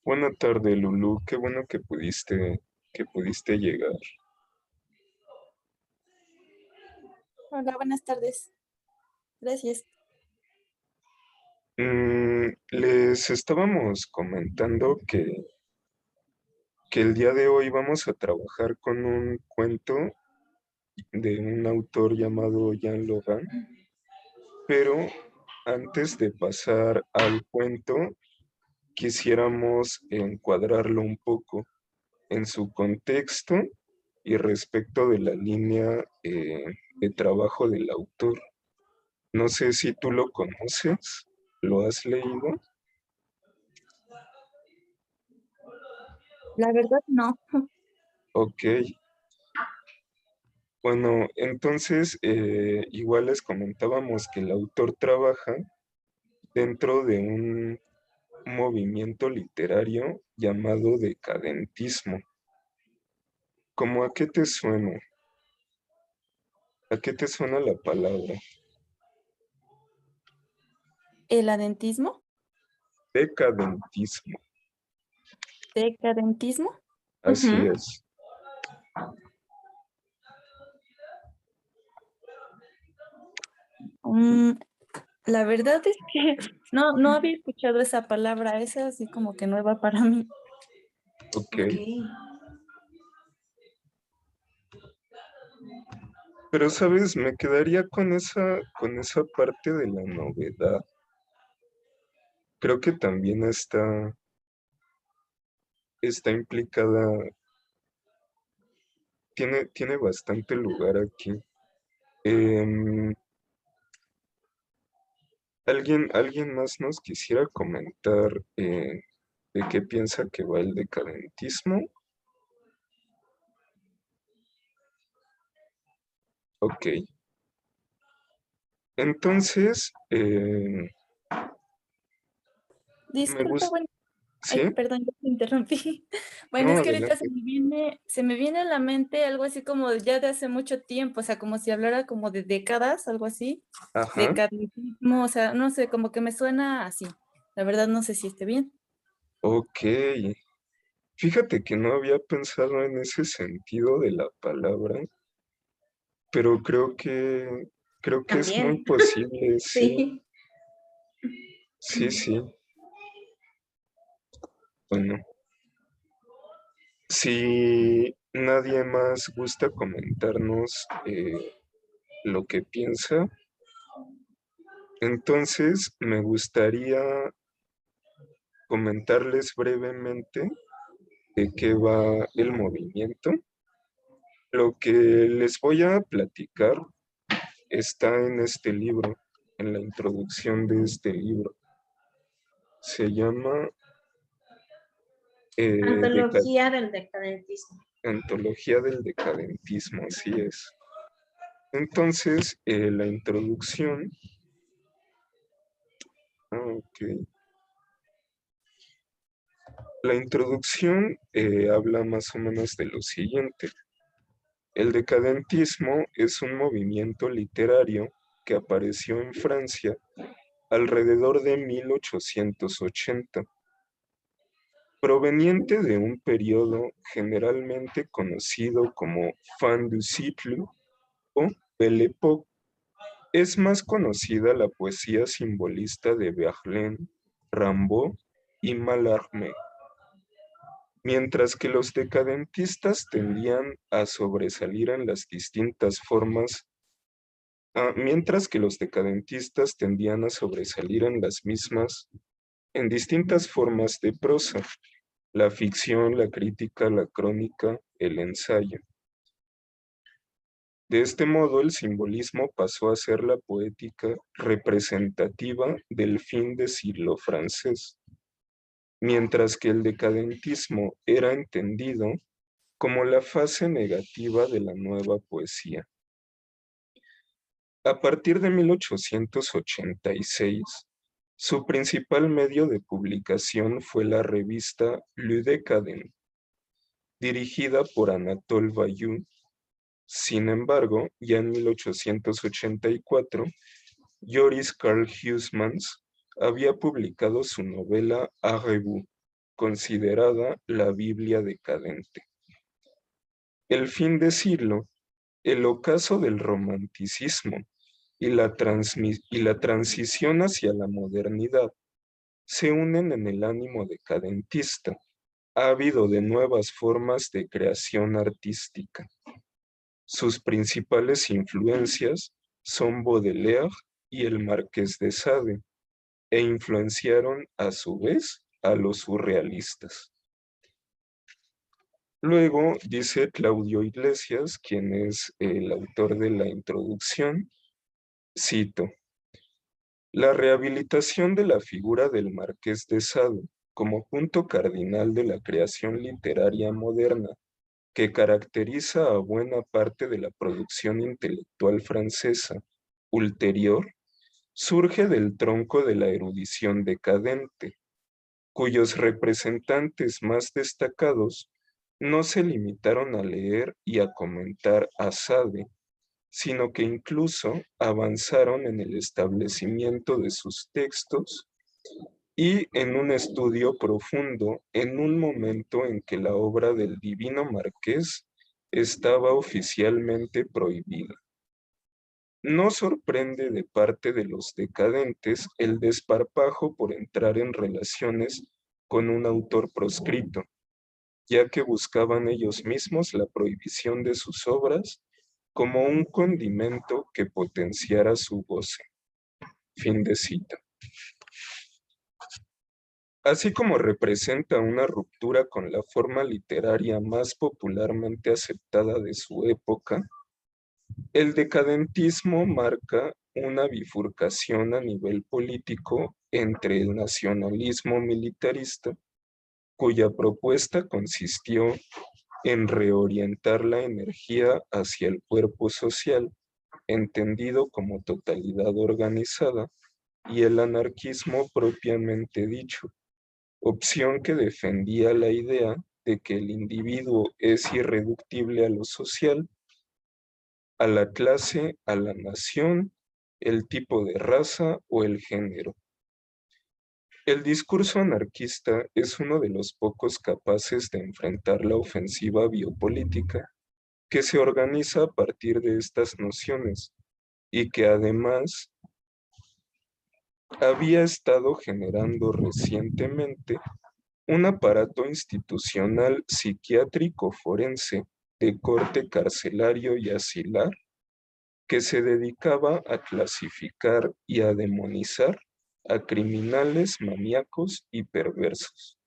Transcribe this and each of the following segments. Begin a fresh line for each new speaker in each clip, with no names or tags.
Buena tarde, Lulu. Qué bueno que pudiste llegar.
Hola, buenas tardes. Gracias.
Les estábamos comentando que el día de hoy vamos a trabajar con un cuento de un autor llamado Jean Logan, pero antes de pasar al cuento, quisiéramos encuadrarlo un poco en su contexto y respecto de la línea de trabajo del autor. No sé si tú lo conoces, ¿lo has leído?
La verdad, no.
Ok, bueno, entonces igual les comentábamos que el autor trabaja dentro de un movimiento literario llamado decadentismo. ¿Cómo a qué te suena? ¿A qué te suena la palabra?
¿El adentismo?
Decadentismo,
¿Decadentismo?
así
Ujú.
es.
Mm, la verdad es que no había escuchado esa palabra. Es así como que nueva para mí.
Ok,
Ok.
pero sabes, me quedaría con esa parte de la novedad. Creo que también está implicada, tiene bastante lugar aquí. Em, ¿alguien más nos quisiera comentar de qué piensa que va el decadentismo? Ok, entonces, me
Disculpa,
gusta,
bueno,
¿sí?
ay, perdón, ya te interrumpí. Bueno,
No,
es que ahorita
adelante.
se me viene a la mente algo así como ya de hace mucho tiempo, o sea, como si hablara como de décadas, algo así.
Ajá,
Decadentismo, o sea, no sé, como que me suena así. La verdad no sé si esté bien.
ok. Fíjate que no había pensado en ese sentido de la palabra, pero creo que es muy
También,
posible, sí,
sí.
sí, sí. Bueno, si nadie más gusta comentarnos lo que piensa, entonces me gustaría comentarles brevemente de qué va el movimiento. Lo que les voy a platicar está en este libro, en la introducción de este libro. Se llama Deca-
Antología del decadentismo.
Antología del Decadentismo, así es. Entonces, la introducción, ok, la introducción habla más o menos de lo siguiente. El decadentismo es un movimiento literario que apareció en Francia alrededor de 1880, proveniente de un periodo generalmente conocido como fin du siècle o Belle Époque. Es más conocida la poesía simbolista de Verlaine, Rimbaud y Mallarmé, mientras que los decadentistas tendían a sobresalir en las distintas formas, mientras que los decadentistas tendían a sobresalir en las mismas, en distintas formas de prosa, la ficción, la crítica, la crónica, el ensayo. De este modo, el simbolismo pasó a ser la poética representativa del fin de siglo francés, mientras que el decadentismo era entendido como la fase negativa de la nueva poesía. A partir de 1886, su principal medio de publicación fue la revista Le Décadent, dirigida por Anatole Bayou. Sin embargo, ya en 1884, Joris Karl Huysmans había publicado su novela Arrebu, considerada la Biblia decadente. El fin de siglo, el ocaso del romanticismo y la transición hacia la modernidad se unen en el ánimo decadentista, ávido de nuevas formas de creación artística. Sus principales influencias son Baudelaire y el Marqués de Sade, e influenciaron a su vez a los surrealistas. Luego dice Claudio Iglesias, quien es el autor de la introducción, cito: la rehabilitación de la figura del Marqués de Sade como punto cardinal de la creación literaria moderna que caracteriza a buena parte de la producción intelectual francesa ulterior, surge del tronco de la erudición decadente, cuyos representantes más destacados no se limitaron a leer y a comentar a Sade, sino que incluso avanzaron en el establecimiento de sus textos y en un estudio profundo en un momento en que la obra del Divino Marqués estaba oficialmente prohibida. No sorprende de parte de los decadentes el desparpajo por entrar en relaciones con un autor proscrito, ya que buscaban ellos mismos la prohibición de sus obras como un condimento que potenciara su goce. Fin de cita. Así como representa una ruptura con la forma literaria más popularmente aceptada de su época, el decadentismo marca una bifurcación a nivel político entre el nacionalismo militarista, cuya propuesta consistió en reorientar la energía hacia el cuerpo social, entendido como totalidad organizada, y el anarquismo propiamente dicho, opción que defendía la idea de que el individuo es irreductible a lo social, a la clase, a la nación, el tipo de raza o el género. El discurso anarquista es uno de los pocos capaces de enfrentar la ofensiva biopolítica que se organiza a partir de estas nociones y que además había estado generando recientemente un aparato institucional psiquiátrico forense de corte carcelario y asilar que se dedicaba a clasificar y a demonizar a criminales maníacos y perversos.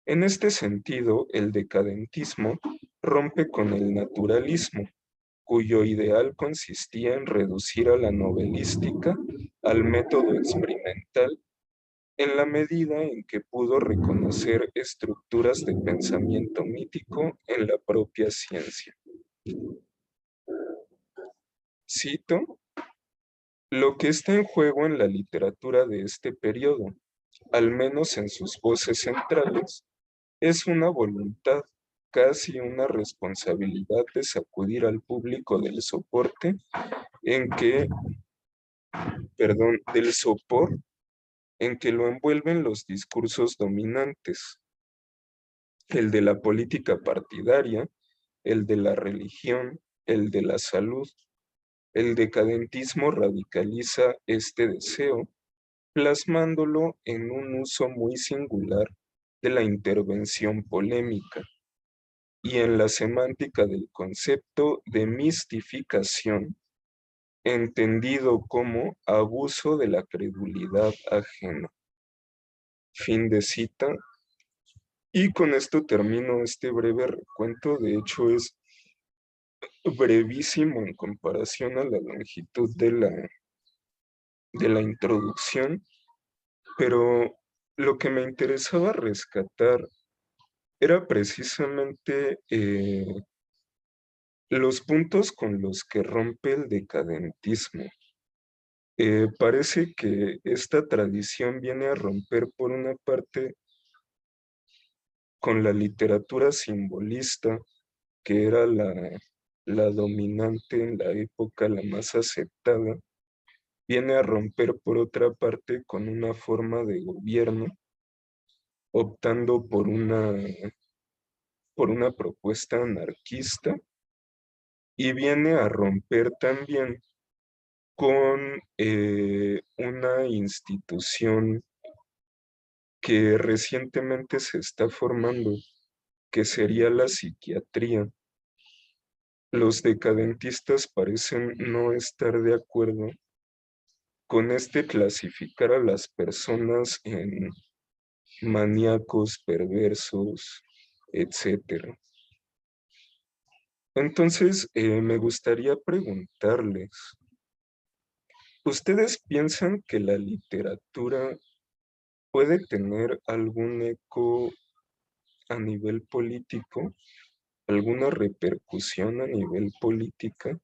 En este sentido, el decadentismo rompe con el naturalismo, cuyo ideal consistía en reducir a la novelística al método experimental en la medida en que pudo reconocer estructuras de pensamiento mítico en la propia ciencia. Cito: lo que está en juego en la literatura de este periodo, al menos en sus voces centrales, es una voluntad, casi una responsabilidad de sacudir al público del soporte en que, del sopor en que lo envuelven los discursos dominantes, el de la política partidaria, el de la religión, el de la salud. El decadentismo radicaliza este deseo, plasmándolo en un uso muy singular de la intervención polémica y en la semántica del concepto de mistificación, entendido como abuso de la credulidad ajena. Fin de cita. Y con esto termino este breve recuento. De hecho, es brevísimo en comparación a la longitud de la introducción, pero lo que me interesaba rescatar era precisamente los puntos con los que rompe el decadentismo. Parece que esta tradición viene a romper por una parte con la literatura simbolista, que era la dominante en la época, la más aceptada, viene a romper por otra parte con una forma de gobierno optando por una propuesta anarquista y viene a romper también con una institución que recientemente se está formando, que sería la psiquiatría. Los decadentistas parecen no estar de acuerdo con clasificar a las personas en maníacos, perversos, etcétera. Entonces, me gustaría preguntarles, ¿ustedes piensan que la literatura puede tener algún eco a nivel político, alguna repercusión a nivel política?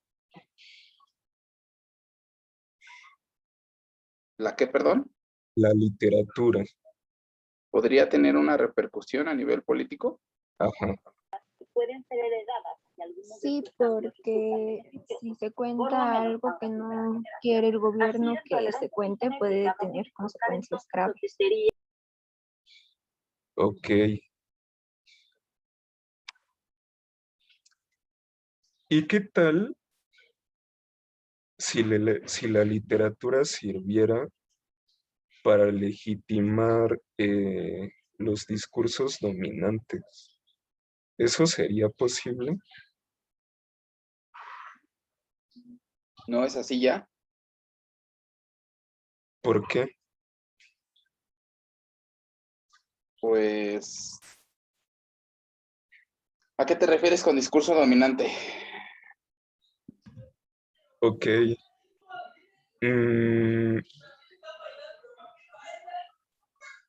¿La qué, perdón?
La literatura,
¿Podría tener una repercusión a nivel político?
ajá,
Sí, porque si se cuenta algo que no quiere el gobierno que se cuente, puede tener consecuencias graves.
ok. ¿Y qué tal si la literatura sirviera para legitimar los discursos dominantes? ¿Eso sería posible?
¿No es así ya?
¿Por qué?
Pues, ¿a qué te refieres con discurso dominante?
Ok. Mm,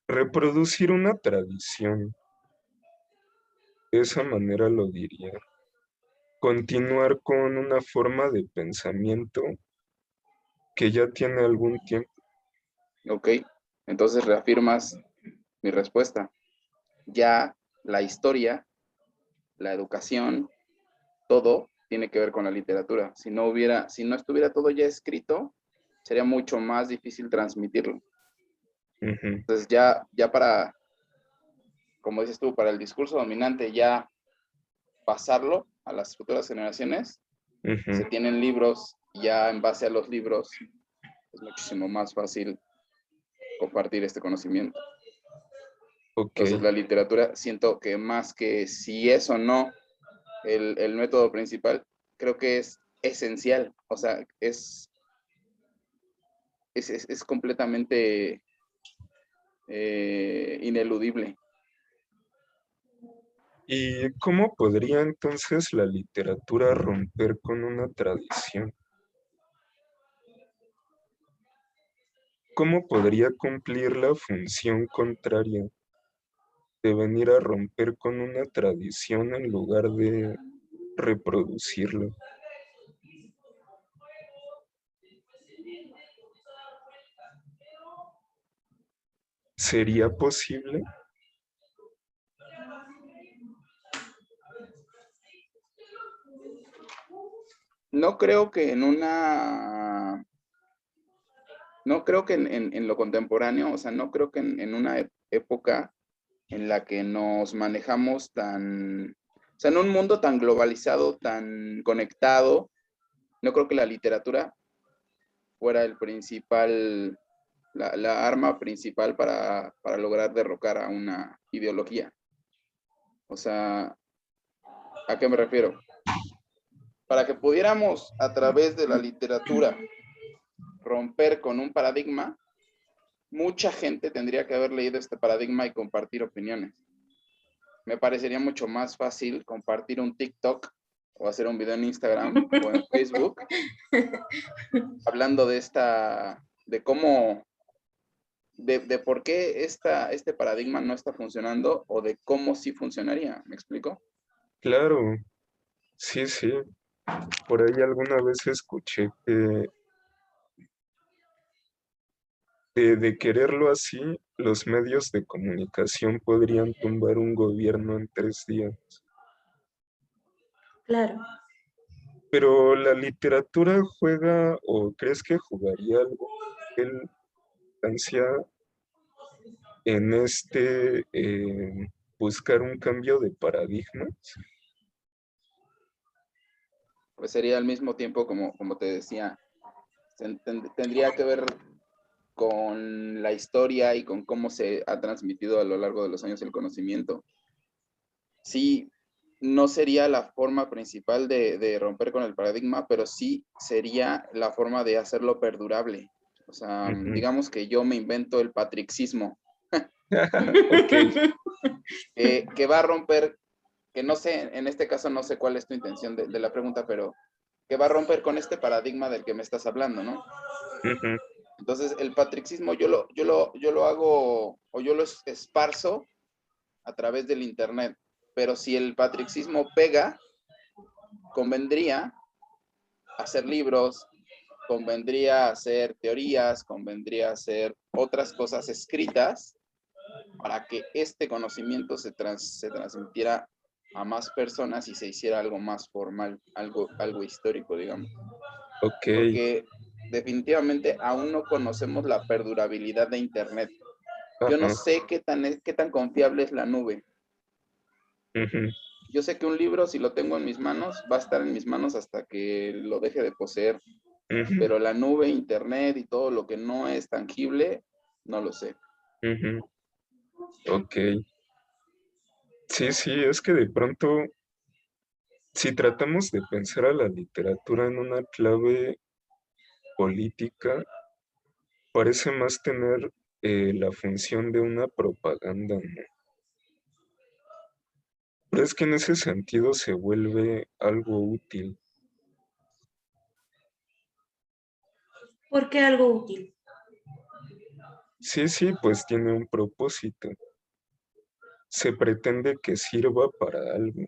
reproducir una tradición, de esa manera lo diría. Continuar con una forma de pensamiento que ya tiene algún tiempo.
Ok, entonces reafirmas mi respuesta. Ya la historia, la educación, todo tiene que ver con la literatura. Si no estuviera todo ya escrito, sería mucho más difícil transmitirlo.
Ujú,
Entonces ya para, como dices tú, para el discurso dominante, ya pasarlo a las futuras generaciones,
ujú,
se tienen libros y ya en base a los libros es muchísimo más fácil compartir este conocimiento.
ok.
Entonces la literatura, siento que más que si es o no el método principal, creo que es esencial, o sea, es completamente ineludible.
¿Y cómo podría entonces la literatura romper con una tradición? ¿Cómo podría cumplir la función contraria de venir a romper con una tradición en lugar de reproducirla? ¿Sería posible?
No creo que no creo que en lo contemporáneo, o sea, no creo que en una época en la que nos manejamos o sea, en un mundo tan globalizado, tan conectado, no creo que la literatura fuera la arma principal para lograr derrocar a una ideología. O sea, ¿a qué me refiero? Para que pudiéramos a través de la literatura romper con un paradigma, mucha gente tendría que haber leído este paradigma y compartir opiniones. Me parecería mucho más fácil compartir un TikTok o hacer un video en Instagram o en Facebook hablando de cómo, de por qué este paradigma no está funcionando o de cómo sí funcionaría. ¿Me explico?
Claro, sí, sí. Por ahí alguna vez escuché que de quererlo así, los medios de comunicación podrían tumbar un gobierno en 3 días.
Claro.
Pero la literatura juega, o crees que jugaría algo en importancia en buscar un cambio de paradigmas.
Pues sería al mismo tiempo, como te decía, tendría que ver con la historia y con cómo se ha transmitido a lo largo de los años el conocimiento. Sí, no sería la forma principal de romper con el paradigma, pero sí sería la forma de hacerlo perdurable. O sea, digamos que yo me invento el patrixismo.
Ok.
Que va a romper, que no sé, en este caso no sé cuál es tu intención de la pregunta, pero que va a romper con este paradigma del que me estás hablando, ¿no?
Ujú.
Entonces, el patrixismo yo lo hago, o yo lo esparzo a través del internet, pero si el patrixismo pega, convendría hacer libros, convendría hacer teorías, convendría hacer otras cosas escritas para que este conocimiento se transmitiera a más personas y se hiciera algo más formal, algo histórico, digamos.
Ok.
Porque definitivamente aún no conocemos la perdurabilidad de Internet. Yo no
Ajá.
sé qué tan confiable es la nube.
Ujú.
Yo sé que un libro, si lo tengo en mis manos, va a estar en mis manos hasta que lo deje de poseer.
Ujú.
Pero la nube, Internet y todo lo que no es tangible, no lo sé.
Ujú. Ok. Sí, sí, es que de pronto, si tratamos de pensar a la literatura en una clave política, parece más tener la función de una propaganda, ¿no? Pero es que en ese sentido se vuelve algo útil.
¿Por qué algo útil?
Sí, sí, pues tiene un propósito. Se pretende que sirva para algo.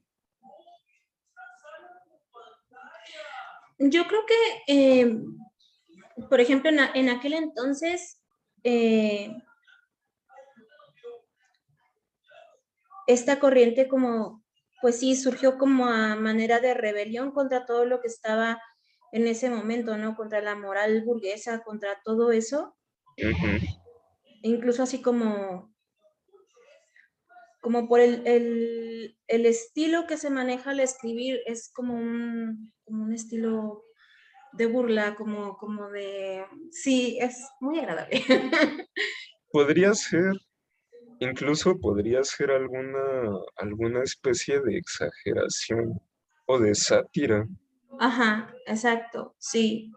Yo creo que, por ejemplo, en aquel entonces, esta corriente como, pues sí, surgió como a manera de rebelión contra todo lo que estaba en ese momento, ¿no? Contra la moral burguesa, contra todo eso.
Ujú.
Incluso así como por el estilo que se maneja al escribir, es como un estilo de burla, como de... Sí, es muy agradable.
Podría ser, incluso podría ser alguna especie de exageración o de sátira.
Ajá, exacto, sí.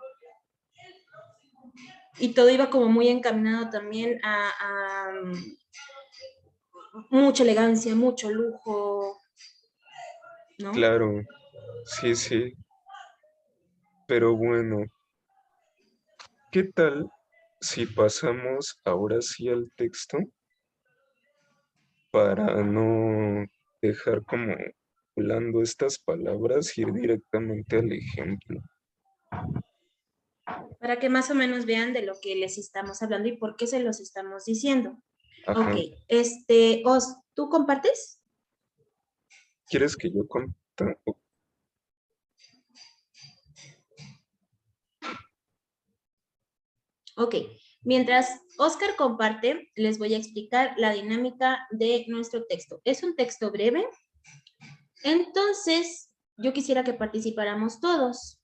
Y todo iba como muy encaminado también a mucha elegancia, mucho lujo, ¿no?
Claro, sí, sí. Pero bueno, ¿qué tal si pasamos ahora sí al texto para no dejar como volando estas palabras, ir directamente al ejemplo?
Para que más o menos vean de lo que les estamos hablando y por qué se los estamos diciendo.
Ajá.
Ok, Os, ¿tú compartes?
¿Quieres que yo compa?
Ok, mientras Oscar comparte, les voy a explicar la dinámica de nuestro texto. Es un texto breve, entonces yo quisiera que participáramos todos.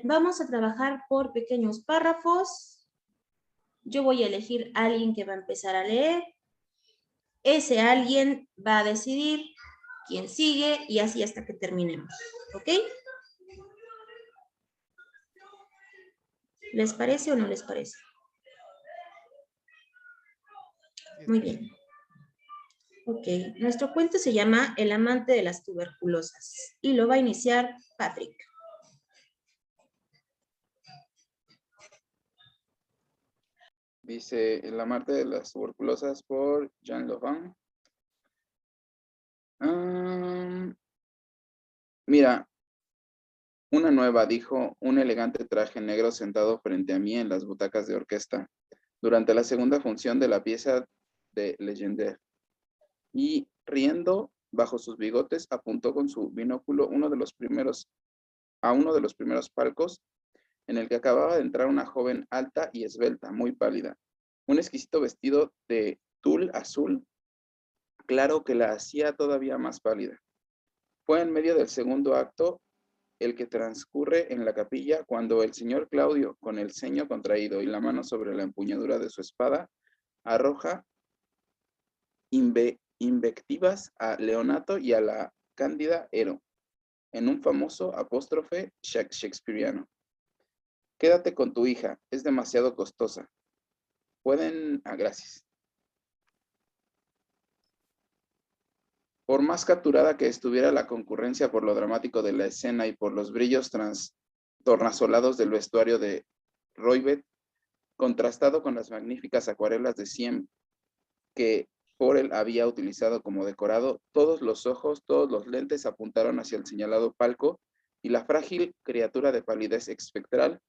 Vamos a trabajar por pequeños párrafos. Yo voy a elegir a alguien que va a empezar a leer. Ese alguien va a decidir quién sigue y así hasta que terminemos. ¿Ok? ¿Les parece o no les parece? Muy bien. Ok, nuestro cuento se llama El amante de las tuberculosas y lo va a iniciar Patrick.
Dice El amante de las tuberculosas por Jean Laurent. Mira, una nueva, dijo un elegante traje negro sentado frente a mí en las butacas de orquesta durante la segunda función de la pieza de Legendre. Y riendo bajo sus bigotes, apuntó con su binóculo a uno de los primeros palcos en el que acababa de entrar una joven alta y esbelta, muy pálida. un exquisito vestido de tul azul claro que la hacía todavía más pálida. Fue en medio del segundo acto, el que transcurre en la capilla, cuando el señor Claudio, con el ceño contraído y la mano sobre la empuñadura de su espada, arroja invectivas a Leonato y a la cándida Ero, en un famoso apóstrofe shakespeariano. Quédate con tu hija, es demasiado costosa. Pueden... gracias. Por más capturada que estuviera la concurrencia por lo dramático de la escena y por los brillos tornasolados del vestuario de Roybet, contrastado con las magníficas acuarelas de Siem que Forel había utilizado como decorado, todos los ojos, todos los lentes apuntaron hacia el señalado palco y la frágil criatura de palidez espectral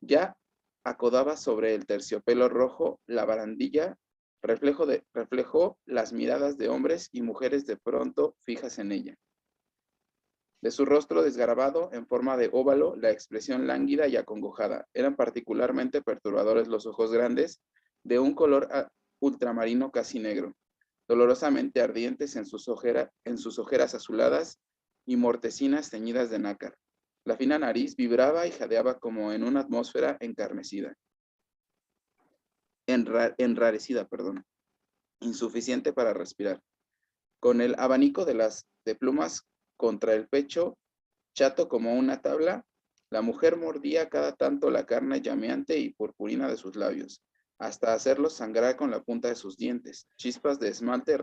ya acodaba sobre el terciopelo rojo la barandilla, reflejó las miradas de hombres y mujeres de pronto fijas en ella. De su rostro desgarbado, en forma de óvalo, la expresión lánguida y acongojada. Eran particularmente perturbadores los ojos grandes, de un color ultramarino casi negro, dolorosamente ardientes en sus ojeras azuladas y mortecinas teñidas de nácar. La fina nariz vibraba y jadeaba como en una atmósfera enrarecida, insuficiente para respirar. Con el abanico de plumas contra el pecho, chato como una tabla, la mujer mordía cada tanto la carne llameante y purpurina de sus labios, hasta hacerlos sangrar con la punta de sus dientes, chispas de esmalte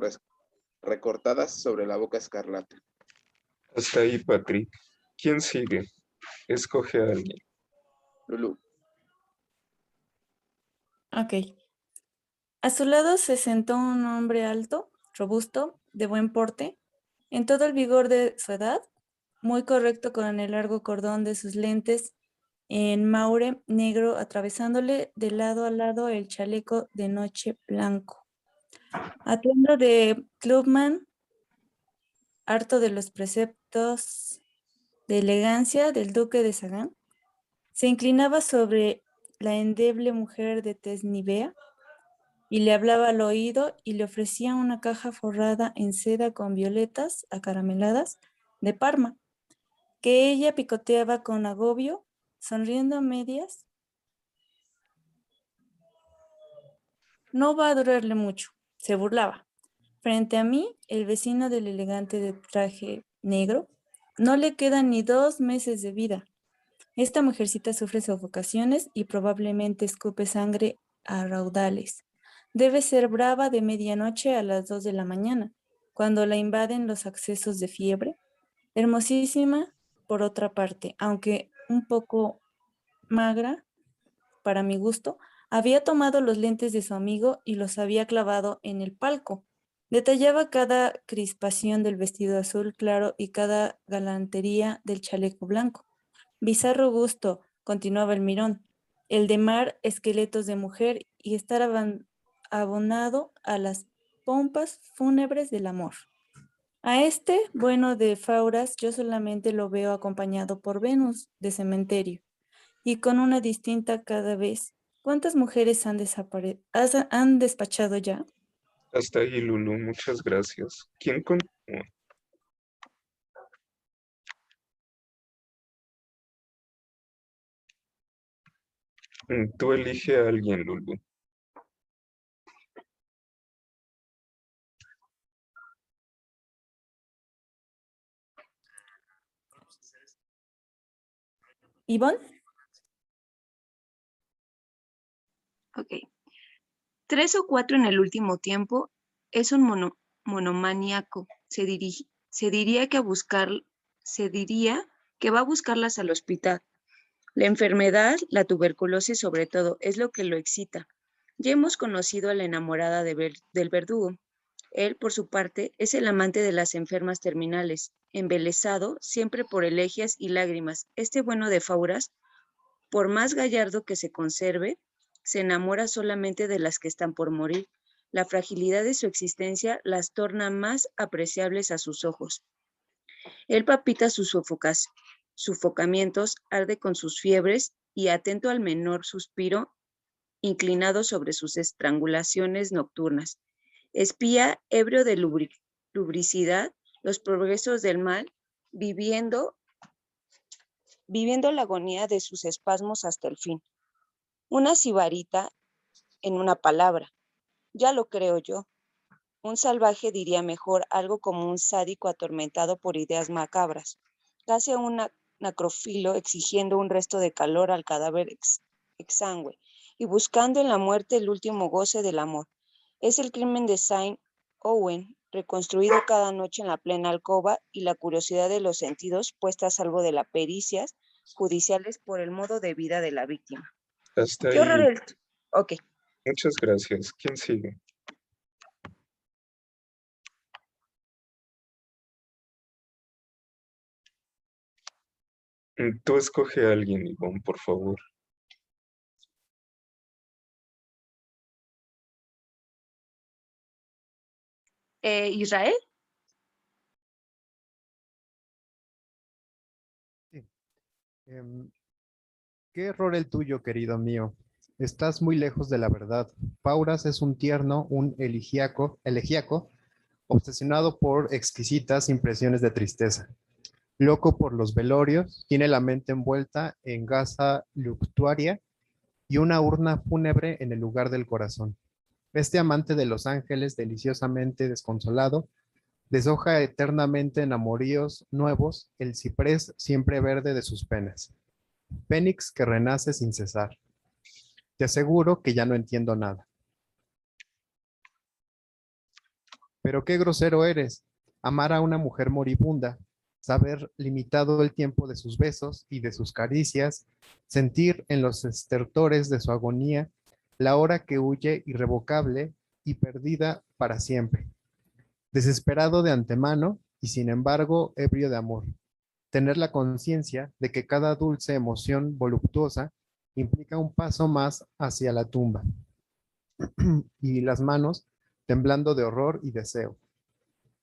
recortadas sobre la boca escarlata.
Hasta ahí, Patrick. ¿Quién sigue? Escoge a alguien.
Lulú.
Ok. A su lado se sentó un hombre alto, robusto, de buen porte, en todo el vigor de su edad, muy correcto con el largo cordón de sus lentes en maure negro, atravesándole de lado a lado el chaleco de noche blanco. Atuendo de clubman, harto de los preceptos de elegancia del duque de Sagán, se inclinaba sobre la endeble mujer de tez nívea y le hablaba al oído y le ofrecía una caja forrada en seda con violetas acarameladas de Parma, que ella picoteaba con agobio, sonriendo a medias. No va a durarle mucho, se burlaba. Frente a mí, el vecino del elegante de traje negro, no le quedan ni 2 meses de vida. Esta mujercita sufre sofocaciones y probablemente escupe sangre a raudales. Debe ser brava de medianoche a las 2 de la mañana, cuando la invaden los accesos de fiebre. Hermosísima, por otra parte, aunque un poco magra, para mi gusto, había tomado los lentes de su amigo y los había clavado en el palco. Detallaba cada crispación del vestido azul claro y cada galantería del chaleco blanco. Bizarro gusto, continuaba el mirón, el de mar esqueletos de mujer y estar abonado a las pompas fúnebres del amor. A este, bueno de Fauras, yo solamente lo veo acompañado por Venus de cementerio y con una distinta cada vez. ¿Cuántas mujeres han despachado ya?
Hasta ahí, Lulu. Muchas gracias. ¿Quién continúa? Tú elige a alguien, Lulu.
¿Ivonne?
Ok. 3 o 4 en el último tiempo es un monomaníaco. Se diría que va a buscarlas al hospital. La enfermedad, la tuberculosis sobre todo, es lo que lo excita. Ya hemos conocido a la enamorada del verdugo. Él, por su parte, es el amante de las enfermas terminales, embelesado siempre por elegias y lágrimas. Este bueno de Fauras, por más gallardo que se conserve, se enamora solamente de las que están por morir. La fragilidad de su existencia las torna más apreciables a sus ojos. Él palpita sus sufocamientos, arde con sus fiebres y atento al menor suspiro, inclinado sobre sus estrangulaciones nocturnas. Espía, ebrio de lubricidad, los progresos del mal, viviendo la agonía de sus espasmos hasta el fin. Una sibarita en una palabra, ya lo creo yo. Un salvaje diría mejor algo como un sádico atormentado por ideas macabras, casi un necrófilo exigiendo un resto de calor al cadáver exangüe y buscando en la muerte el último goce del amor. Es el crimen de Saint Owen, reconstruido cada noche en la plena alcoba y la curiosidad de los sentidos puesta a salvo de las pericias judiciales por el modo de vida de la víctima.
Hasta
¡Qué horror
ahí.
el... Ok.
Muchas gracias. ¿Quién sigue? Tú escoge a alguien, Ivonne, por favor.
¿Israel?
Sí. Qué error el tuyo, querido mío. Estás muy lejos de la verdad. Pauras es un tierno, un elegíaco, obsesionado por exquisitas impresiones de tristeza. Loco por los velorios, tiene la mente envuelta en gasa luctuaria y una urna fúnebre en el lugar del corazón. Este amante de los ángeles, deliciosamente desconsolado, deshoja eternamente en amoríos nuevos el ciprés siempre verde de sus penas. Fénix que renace sin cesar. Te aseguro que ya no entiendo nada. Pero qué grosero eres. Amar a una mujer moribunda, saber limitado el tiempo de sus besos y de sus caricias, sentir en los estertores de su agonía la hora que huye irrevocable y perdida para siempre. Desesperado de antemano y sin embargo ebrio de amor. Tener la conciencia de que cada dulce emoción voluptuosa implica un paso más hacia la tumba y las manos temblando de horror y deseo.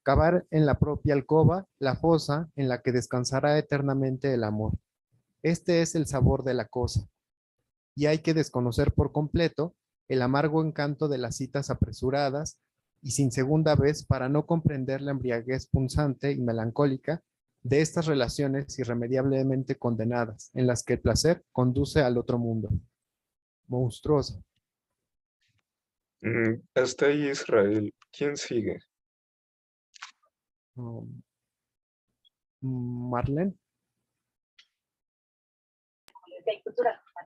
Cavar en la propia alcoba la fosa en la que descansará eternamente el amor. Este es el sabor de la cosa, y hay que desconocer por completo el amargo encanto de las citas apresuradas y sin segunda vez para no comprender la embriaguez punzante y melancólica de estas relaciones irremediablemente condenadas, en las que el placer conduce al otro mundo. Monstruoso.
Hasta ahí, Israel. ¿Quién sigue?
Marlene.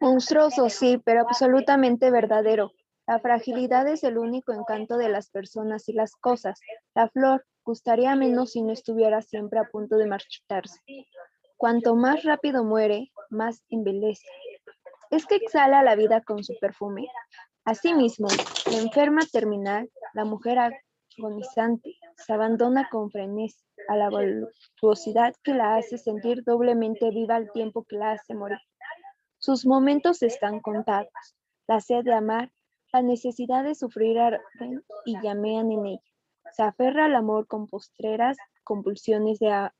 Monstruoso, sí, pero absolutamente verdadero. La fragilidad es el único encanto de las personas y las cosas. La flor gustaría menos si no estuviera siempre a punto de marchitarse. Cuanto más rápido muere, más embelece. ¿Es que exhala la vida con su perfume? Asimismo, la enferma terminal, la mujer agonizante, se abandona con frenesí a la voluptuosidad que la hace sentir doblemente viva al tiempo que la hace morir. Sus momentos están contados. La sed de amar, la necesidad de sufrir arden y llamean en ella. Se aferra al amor con postreras convulsiones de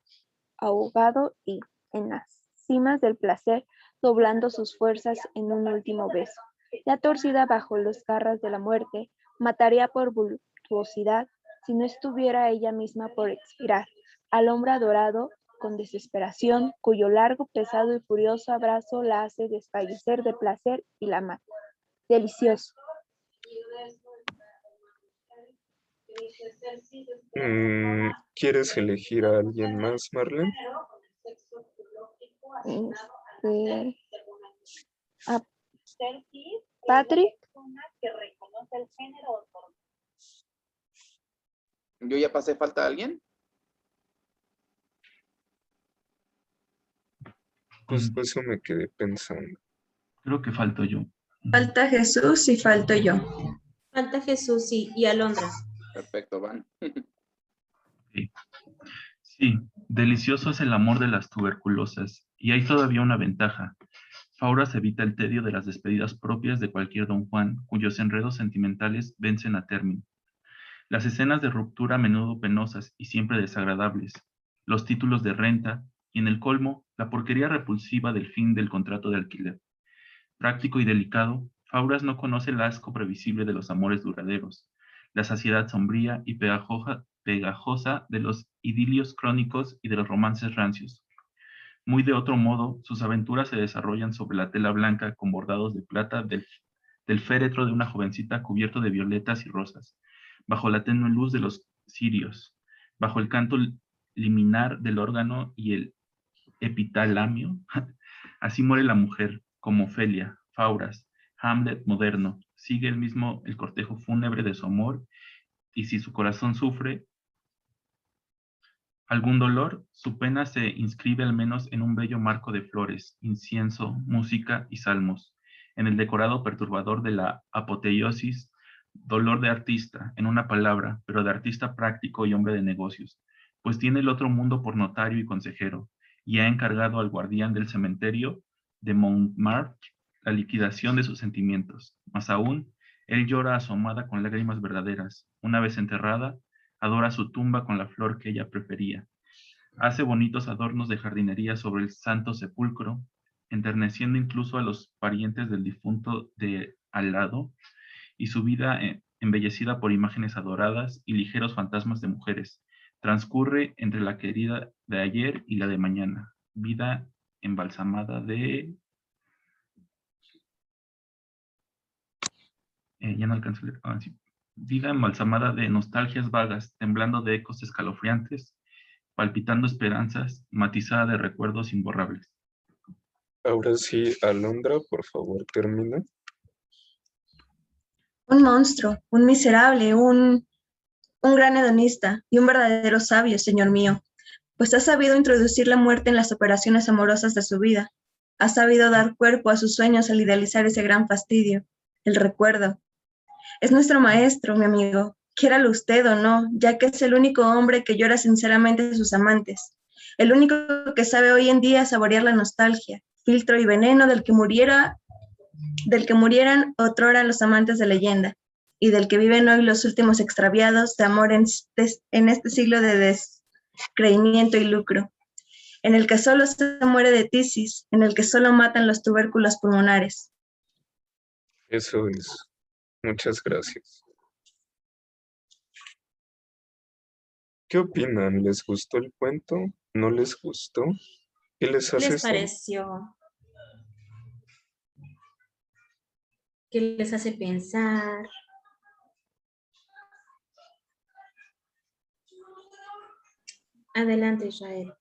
ahogado y, en las cimas del placer, doblando sus fuerzas en un último beso. Ya torcida bajo los garras de la muerte, mataría por voluptuosidad si no estuviera ella misma por expirar. Al hombre adorado, con desesperación, cuyo largo, pesado y furioso abrazo la hace desfallecer de placer y la mata. Delicioso.
¿Quieres elegir a alguien más, Marlene?
Patrick.
¿Yo ya pasé? ¿Falta alguien?
Pues eso me quedé pensando.
Creo que falto yo.
Falta Jesús y falto yo.
Falta Jesús y Alondra.
Perfecto, van.
Sí. Sí, delicioso es el amor de las tuberculosas, y hay todavía una ventaja. Fauras evita el tedio de las despedidas propias de cualquier don Juan, cuyos enredos sentimentales vencen a término. Las escenas de ruptura a menudo penosas y siempre desagradables, los títulos de renta, y en el colmo, la porquería repulsiva del fin del contrato de alquiler. Práctico y delicado, Fauras no conoce el asco previsible de los amores duraderos, la saciedad sombría y pegajosa de los idilios crónicos y de los romances rancios. Muy de otro modo, sus aventuras se desarrollan sobre la tela blanca con bordados de plata del féretro de una jovencita cubierto de violetas y rosas, bajo la tenue luz de los cirios, bajo el canto liminar del órgano y el epitalamio. Así muere la mujer, como Ofelia, Fauras, Hamlet moderno. Sigue el cortejo fúnebre de su amor, y si su corazón sufre algún dolor, su pena se inscribe al menos en un bello marco de flores, incienso, música y salmos, en el decorado perturbador de la apoteosis, dolor de artista, en una palabra, pero de artista práctico y hombre de negocios, pues tiene el otro mundo por notario y consejero, y ha encargado al guardián del cementerio de Montmartre la liquidación de sus sentimientos. Más aún, él llora a su amada con lágrimas verdaderas. Una vez enterrada, adora su tumba con la flor que ella prefería. Hace bonitos adornos de jardinería sobre el santo sepulcro, enterneciendo incluso a los parientes del difunto de al lado, y su vida, embellecida por imágenes adoradas y ligeros fantasmas de mujeres, transcurre entre la querida de ayer y la de mañana. Vida embalsamada de... ya no alcanzo a leer. Sí. Vida embalsamada de nostalgias vagas, temblando de ecos escalofriantes, palpitando esperanzas, matizada de recuerdos imborrables.
Ahora sí, Alondra, por favor, termina.
Un monstruo, un miserable, un gran hedonista y un verdadero sabio, señor mío, pues ha sabido introducir la muerte en las operaciones amorosas de su vida. Ha sabido dar cuerpo a sus sueños al idealizar ese gran fastidio, el recuerdo. Es nuestro maestro, mi amigo, quiéralo usted o no, ya que es el único hombre que llora sinceramente a sus amantes, el único que sabe hoy en día saborear la nostalgia, filtro y veneno del que murieran otrora los amantes de leyenda, y del que viven hoy los últimos extraviados de amor en este siglo de descreimiento y lucro, en el que solo se muere de tisis, en el que solo matan los tubérculos pulmonares.
Eso es. Muchas gracias. ¿Qué opinan? ¿Les gustó el cuento? ¿No les gustó? ¿Qué les
¿Qué
hace
les pareció? ¿Qué les hace pensar? Adelante, Israel.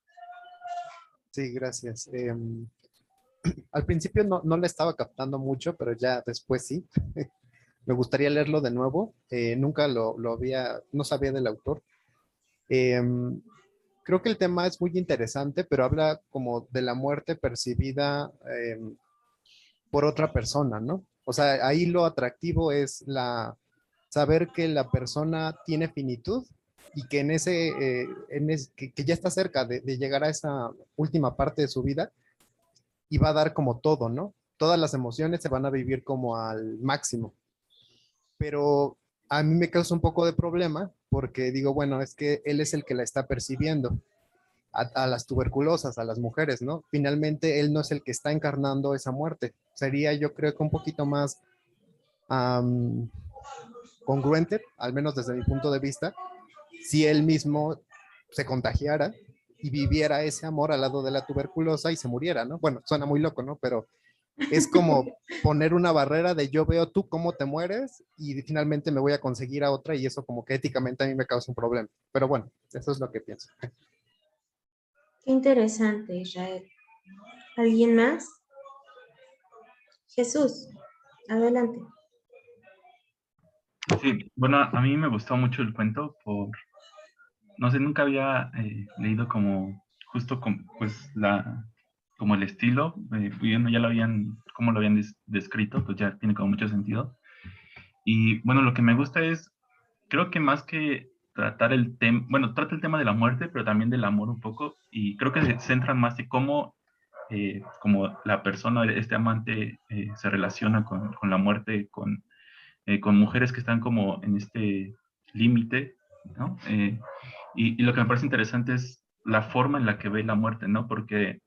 Sí, gracias. Al principio no le estaba captando mucho, pero ya después sí. Me gustaría leerlo de nuevo. Nunca lo había, no sabía del autor. Creo que el tema es muy interesante, pero habla como de la muerte percibida por otra persona, ¿no? O sea, ahí lo atractivo es saber que la persona tiene finitud y que que ya está cerca de llegar a esa última parte de su vida y va a dar como todo, ¿no? Todas las emociones se van a vivir como al máximo. Pero a mí me causa un poco de problema porque digo, bueno, es que él es el que la está percibiendo a las tuberculosas, a las mujeres, ¿no? Finalmente él no es el que está encarnando esa muerte. Sería yo creo que un poquito más congruente, al menos desde mi punto de vista, si él mismo se contagiara y viviera ese amor al lado de la tuberculosa y se muriera, ¿no? Bueno, suena muy loco, ¿no? Pero es como poner una barrera de yo veo tú cómo te mueres y finalmente me voy a conseguir a otra y eso como que éticamente a mí me causa un problema. Pero bueno, eso es lo que pienso.
Qué interesante, Israel. ¿Alguien más? Jesús, adelante.
Sí, bueno, a mí me gustó mucho el cuento no sé, nunca había leído como justo pues como el estilo, viendo ya cómo lo habían descrito, pues ya tiene como mucho sentido. Y bueno, lo que me gusta es, creo que más que tratar el tema, bueno, trata el tema de la muerte, pero también del amor un poco, y creo que se centra más en cómo como la persona, este amante, se relaciona con la muerte, con mujeres que están como en este límite, ¿no? Y lo que me parece interesante es la forma en la que ve la muerte, ¿no? Porque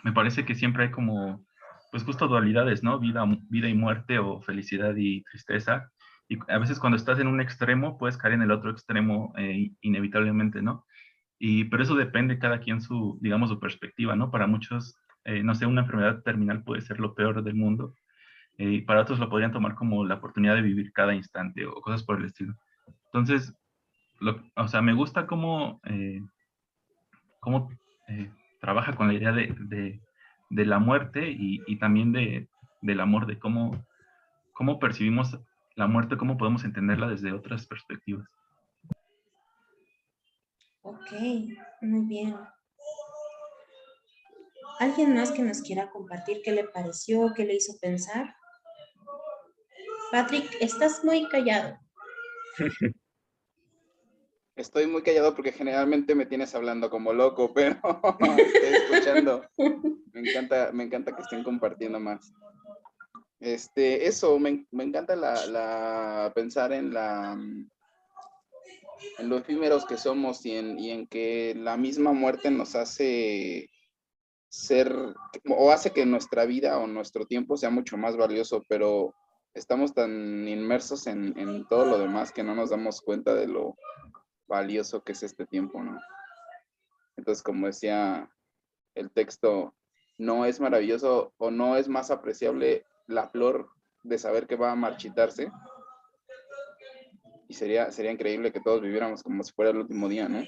me parece que siempre hay como pues justo dualidades, ¿no? Vida y muerte o felicidad y tristeza. Y a veces cuando estás en un extremo puedes caer en el otro extremo inevitablemente, ¿no? Pero eso depende cada quien digamos, su perspectiva, ¿no? Para muchos, no sé, una enfermedad terminal puede ser lo peor del mundo. Y para otros lo podrían tomar como la oportunidad de vivir cada instante o cosas por el estilo. Entonces, o sea, me gusta cómo trabaja con la idea de la muerte y también del amor, de cómo percibimos la muerte, cómo podemos entenderla desde otras perspectivas.
Ok, muy bien. ¿Alguien más que nos quiera compartir qué le pareció, qué le hizo pensar? Patrick, estás muy callado.
Estoy muy callado porque generalmente me tienes hablando como loco, pero estoy escuchando. Me encanta que estén compartiendo más. Eso, me encanta pensar en lo efímeros que somos y en que la misma muerte nos hace ser, o hace que nuestra vida o nuestro tiempo sea mucho más valioso, pero estamos tan inmersos en todo lo demás que no nos damos cuenta de lo valioso que es este tiempo, ¿no? Entonces, como decía el texto, no es maravilloso o no es más apreciable la flor de saber que va a marchitarse. Y sería increíble que todos viviéramos como si fuera el último día, ¿no?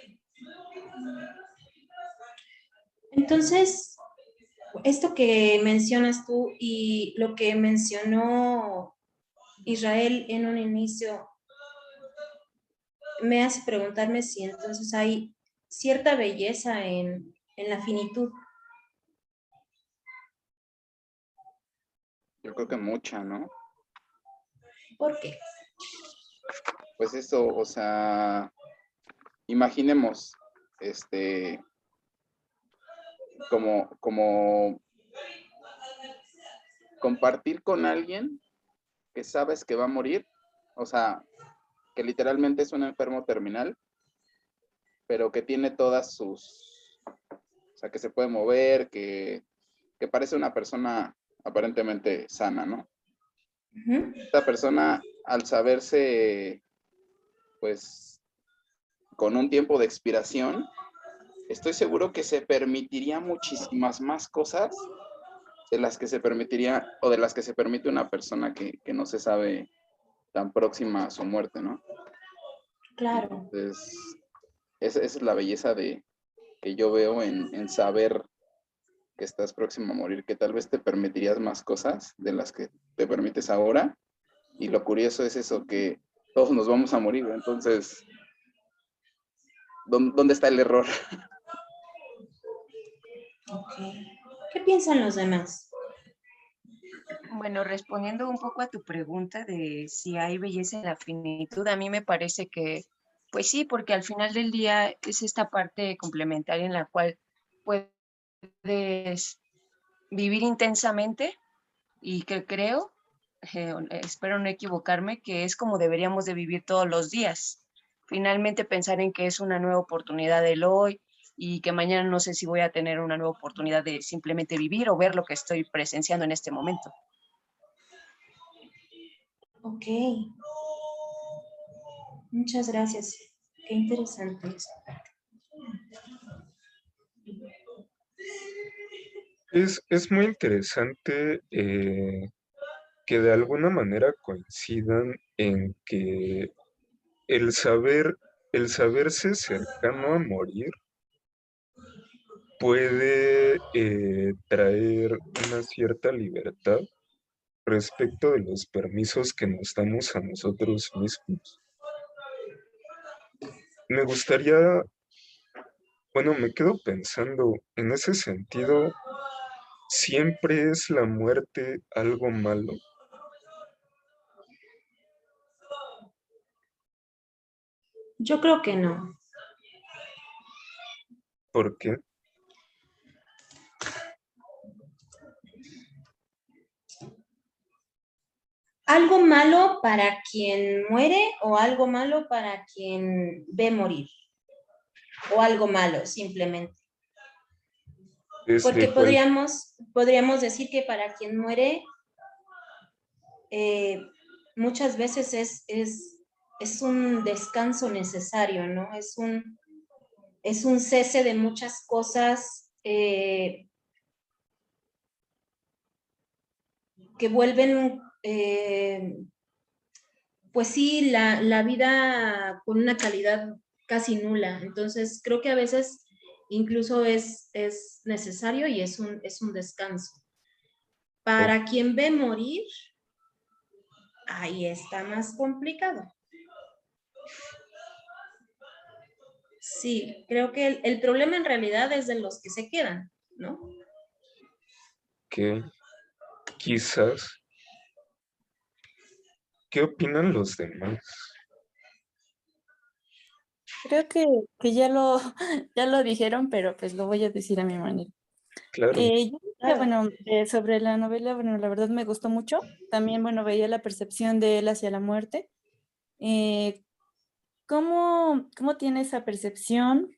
Entonces, esto que mencionas tú y lo que mencionó Israel en un inicio, me hace preguntarme si entonces hay cierta belleza en la finitud.
Yo creo que mucha, ¿no?
¿Por qué?
Pues eso, o sea, imaginemos, como compartir con alguien que sabes que va a morir, o sea, que literalmente es un enfermo terminal, pero que tiene todas o sea, que se puede mover, que parece una persona aparentemente sana, ¿no?
Uh-huh.
Esta persona, al saberse, pues, con un tiempo de expiración, estoy seguro que se permitiría muchísimas más cosas de las que se permitiría o de las que se permite una persona que no se sabe tan próxima a su muerte, ¿no?
Claro.
Entonces, esa es la belleza que yo veo en saber que estás próximo a morir, que tal vez te permitirías más cosas de las que te permites ahora. Y lo curioso es eso, que todos nos vamos a morir. Entonces, ¿dónde está el error?
Ok. ¿Qué piensan los demás?
Bueno, respondiendo un poco a tu pregunta de si hay belleza en la finitud, a mí me parece que, pues sí, porque al final del día es esta parte complementaria en la cual puedes vivir intensamente y que creo, espero no equivocarme, que es como deberíamos de vivir todos los días. Finalmente pensar en que es una nueva oportunidad del hoy y que mañana no sé si voy a tener una nueva oportunidad de simplemente vivir o ver lo que estoy presenciando en este momento.
Ok. Muchas gracias. Qué interesante eso.
Es muy interesante que de alguna manera coincidan en que el saberse cercano a morir puede traer una cierta libertad respecto de los permisos que nos damos a nosotros mismos. Me gustaría, bueno, me quedo pensando, en ese sentido, ¿siempre es la muerte algo malo?
Yo creo que no.
¿Por qué?
¿Algo malo para quien muere o algo malo para quien ve morir? ¿O algo malo simplemente? Porque
¿Desde cuál?
podríamos decir que para quien muere, muchas veces es un descanso necesario, ¿no? Es un cese de muchas cosas que vuelven, pues sí, la vida con una calidad casi nula. Entonces, creo que a veces incluso es necesario y es un descanso.
Oh,
Para quien ve morir, ahí está más complicado. Sí, creo que el problema en realidad es de los que se quedan, ¿no?
que quizás, ¿qué opinan los demás?
Creo que ya lo, ya lo dijeron, pero pues lo voy a decir a mi manera.
Claro,
Yo creo que,
Claro.
bueno, sobre la novela, bueno, la verdad me gustó mucho. También, bueno, veía la percepción de él hacia la muerte. Eh, ¿Cómo tiene esa percepción?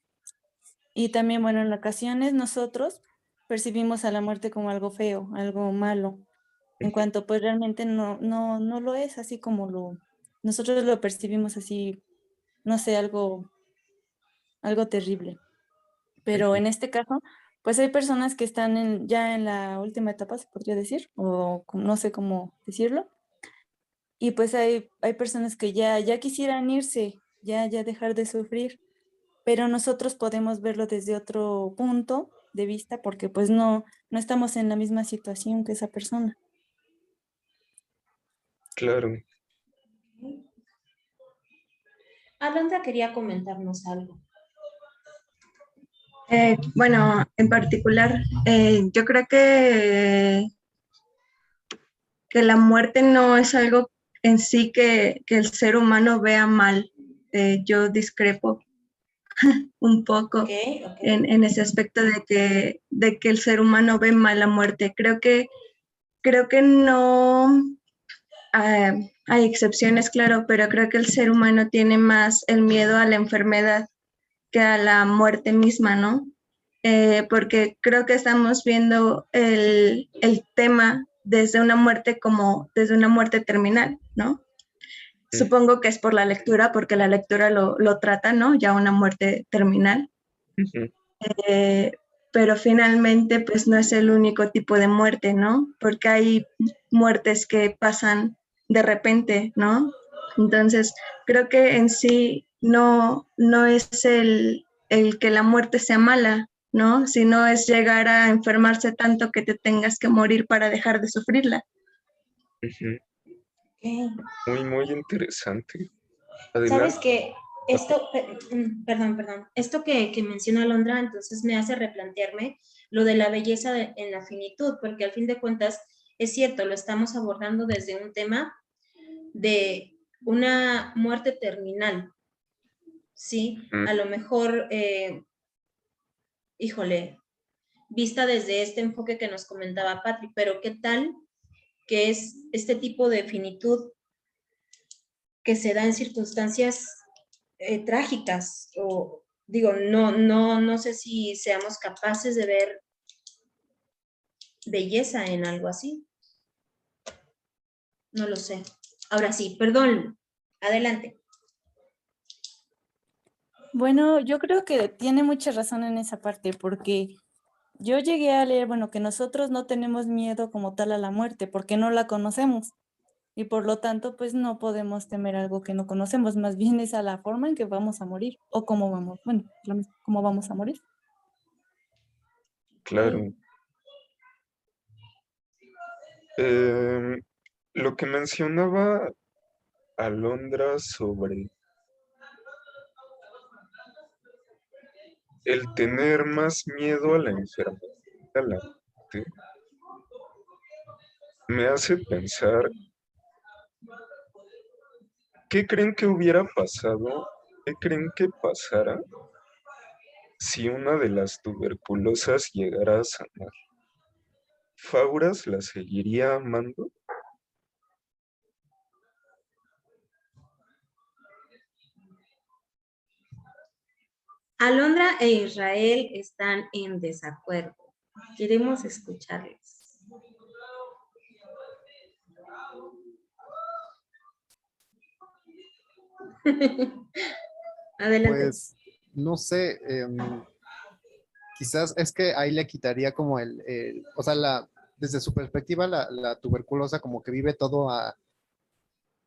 Y también, bueno, en ocasiones nosotros percibimos a la muerte como algo feo, algo malo, en cuanto pues realmente no lo es, así como nosotros lo percibimos así, no sé, algo terrible. Pero en este caso, pues hay personas que están ya en la última etapa, se podría decir, o no sé cómo decirlo, y pues hay personas que ya quisieran irse, ya dejar de sufrir, pero nosotros podemos verlo desde otro punto de vista porque pues no estamos en la misma situación que esa persona.
claro.
Alondra quería comentarnos algo.
Bueno, en particular, yo creo que la muerte no es algo en sí que el ser humano vea mal. Yo discrepo un poco
Ok, ok.
en ese aspecto de que el ser humano ve mal la muerte. Creo que no, hay excepciones, claro, pero creo que el ser humano tiene más el miedo a la enfermedad que a la muerte misma, ¿no? Porque creo que estamos viendo el tema desde una muerte como desde una muerte terminal, ¿no? Supongo que es por la lectura, porque la lectura lo trata, ¿no? Ya una muerte terminal.
Ujú.
Eh, pero finalmente, pues no es el único tipo de muerte, ¿no? Porque hay muertes que pasan de repente, ¿no? Entonces, creo que en sí no es el que la muerte sea mala, ¿no? Sino es llegar a enfermarse tanto que te tengas que morir para dejar de sufrirla.
Ujú.
Ok.
Muy, muy interesante.
Sabes
Adelante.
que perdón, esto que menciona Alondra, entonces me hace replantearme lo de la belleza en la finitud, porque al fin de cuentas es cierto, lo estamos abordando desde un tema de una muerte terminal, ¿sí?
Mm,
A lo mejor, híjole, vista desde este enfoque que nos comentaba Patrick, pero ¿qué tal que es este tipo de finitud que se da en circunstancias trágicas? O digo, no sé si seamos capaces de ver belleza en algo así. No lo sé. Ahora sí, perdón. Adelante.
Bueno, yo creo que tiene mucha razón en esa parte, porque yo llegué a leer, bueno, que nosotros no tenemos miedo como tal a la muerte, porque no la conocemos. Y por lo tanto, pues no podemos temer algo que no conocemos, más bien es a la forma en que vamos a morir, o cómo vamos, bueno, cómo vamos a morir.
claro. Em, lo que mencionaba Alondra sobre el tener más miedo a la enfermedad, a la muerte, me hace pensar, ¿qué creen que hubiera pasado? ¿Qué creen que pasara si una de las tuberculosas llegara a sanar? ¿Fauras la seguiría amando?
Alondra e Israel están en desacuerdo. Queremos escucharlos. Adelante.
Pues, no sé, quizás es que ahí le quitaría como o sea, desde su perspectiva, la tuberculosa como que vive todo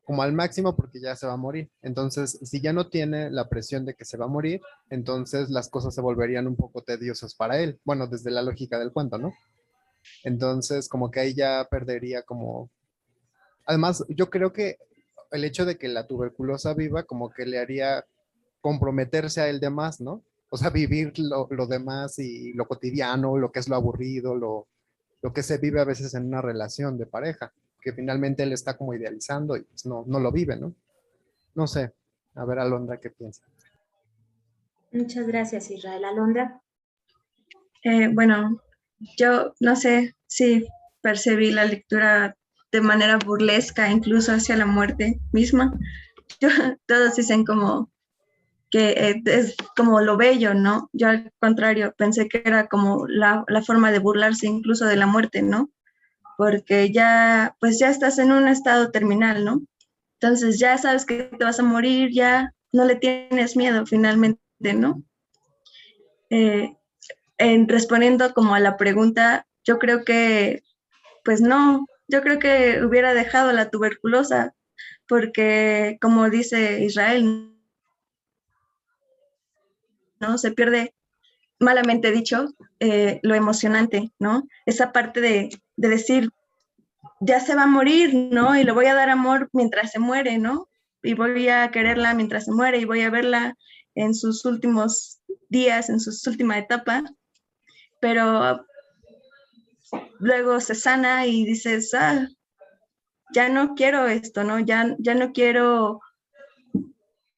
como al máximo porque ya se va a morir. Entonces, si ya no tiene la presión de que se va a morir, entonces las cosas se volverían un poco tediosas para él. Bueno, desde la lógica del cuento, ¿no? Entonces, como que ahí ya perdería como... Además, yo creo que el hecho de que la tuberculosa viva como que le haría comprometerse a él de más, ¿no? O sea, vivir lo demás y lo cotidiano, lo que es lo aburrido, lo que se vive a veces en una relación de pareja, que finalmente él está como idealizando y pues no lo vive, ¿no? No sé. A ver, Alondra, ¿qué piensa?
Muchas gracias, Israel. Alondra.
Bueno, yo no sé si percibí la lectura de manera burlesca, incluso hacia la muerte misma. Todos dicen como que es como lo bello, ¿no? Yo al contrario, pensé que era como la forma de burlarse incluso de la muerte, ¿no? Porque ya, pues ya estás en un estado terminal, ¿no? Entonces ya sabes que te vas a morir, ya no le tienes miedo finalmente, ¿no? Respondiendo como a la pregunta, yo creo que, pues no, yo creo que hubiera dejado la tuberculosa, porque como dice Israel, ¿no? Se pierde, malamente dicho, lo emocionante, ¿no? Esa parte de decir, ya se va a morir, ¿no? Y le voy a dar amor mientras se muere, ¿no? Y voy a quererla mientras se muere y voy a verla en sus últimos días, en su última etapa, pero luego se sana y dices, ya no quiero esto, ¿no? Ya no quiero,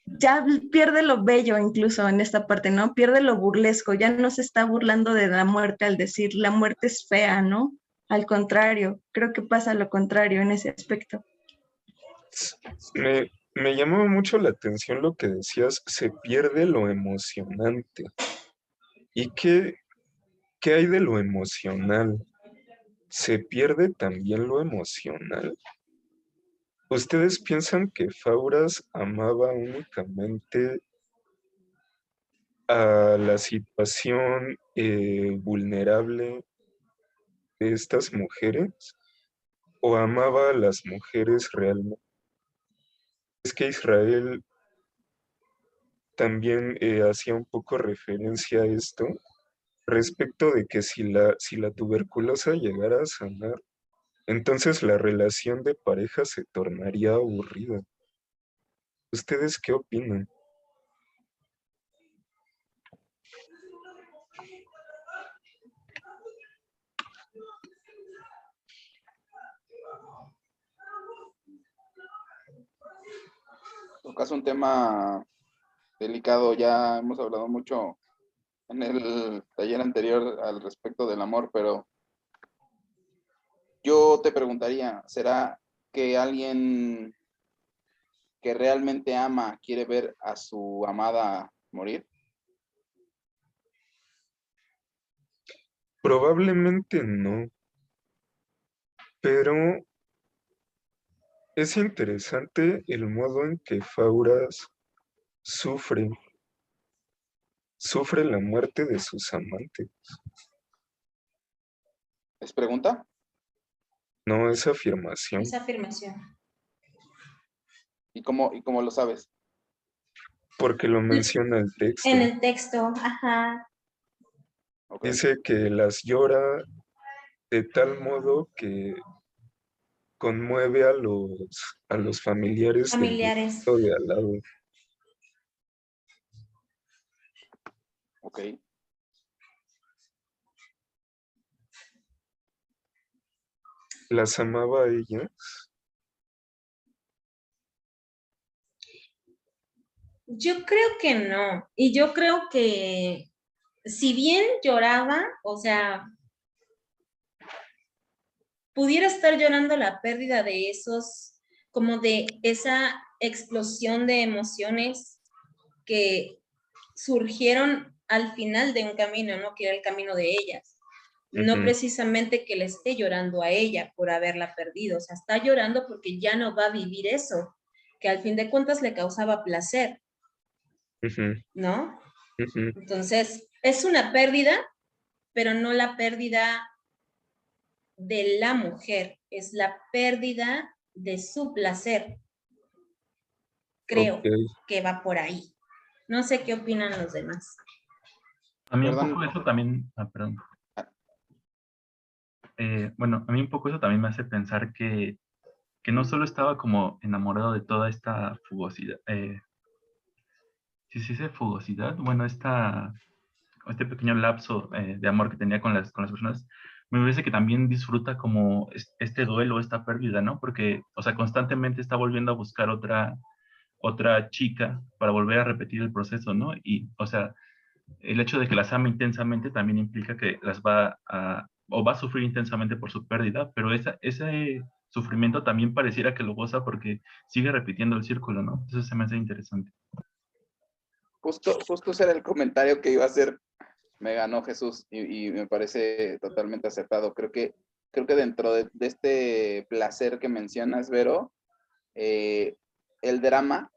ya pierde lo bello incluso en esta parte, ¿no? Pierde lo burlesco, ya no se está burlando de la muerte al decir la muerte es fea, ¿no? Al contrario, creo que pasa lo contrario en ese aspecto.
Me llamó mucho la atención lo que decías, se pierde lo emocionante. ¿Y qué hay de lo emocional? ¿Se pierde también lo emocional? ¿Ustedes piensan que Fauras amaba únicamente a la situación vulnerable de estas mujeres o amaba a las mujeres realmente? Es que Israel también hacía un poco referencia a esto respecto de que si la tuberculosa llegara a sanar, entonces la relación de pareja se tornaría aburrida. ¿Ustedes qué opinan?
Tocas un tema delicado, ya hemos hablado mucho en el taller anterior al respecto del amor, pero yo te preguntaría, ¿será que alguien que realmente ama quiere ver a su amada morir?
Probablemente no, pero es interesante el modo en que Fauras sufre la muerte de sus amantes.
¿Es pregunta?
No es afirmación,
Esa afirmación.
¿Y cómo lo sabes?
porque lo menciona el texto.
En el texto, ajá.
Okay.
Dice que las llora de tal modo que conmueve a los familiares del
Familiares.
viejito de al lado.
Ok.
¿Las amaba a ellas?
Yo creo que no. Y yo creo que si bien lloraba, o sea, pudiera estar llorando la pérdida de esos, como de esa explosión de emociones que surgieron al final de un camino, ¿no? Que era el camino de ellas. no
Ujú.
precisamente que le esté llorando a ella por haberla perdido, o sea, está llorando porque ya no va a vivir eso, que al fin de cuentas le causaba placer,
Ujú.
¿no?
Ujú.
Entonces, es una pérdida, pero no la pérdida de la mujer, es la pérdida de su placer.
Ok.
Creo que va por ahí. No sé qué opinan los demás.
A mí un
Perdón.
poco eso también, perdón. Bueno, a mí un poco eso también me hace pensar que no solo estaba como enamorado de toda esta fugosidad, ¿sí se dice fugosidad? Bueno, este pequeño lapso de amor que tenía con las personas, me parece que también disfruta como este duelo, esta pérdida, ¿no? Porque, o sea, constantemente está volviendo a buscar otra chica para volver a repetir el proceso, ¿no? Y, o sea, el hecho de que las ama intensamente también implica que las o va a sufrir intensamente por su pérdida, pero ese sufrimiento también pareciera que lo goza porque sigue repitiendo el círculo, ¿no? Eso se me hace interesante.
Justo ese era el comentario que iba a hacer. Me ganó Jesús y me parece totalmente acertado. Creo que dentro de este placer que mencionas, Vero, el drama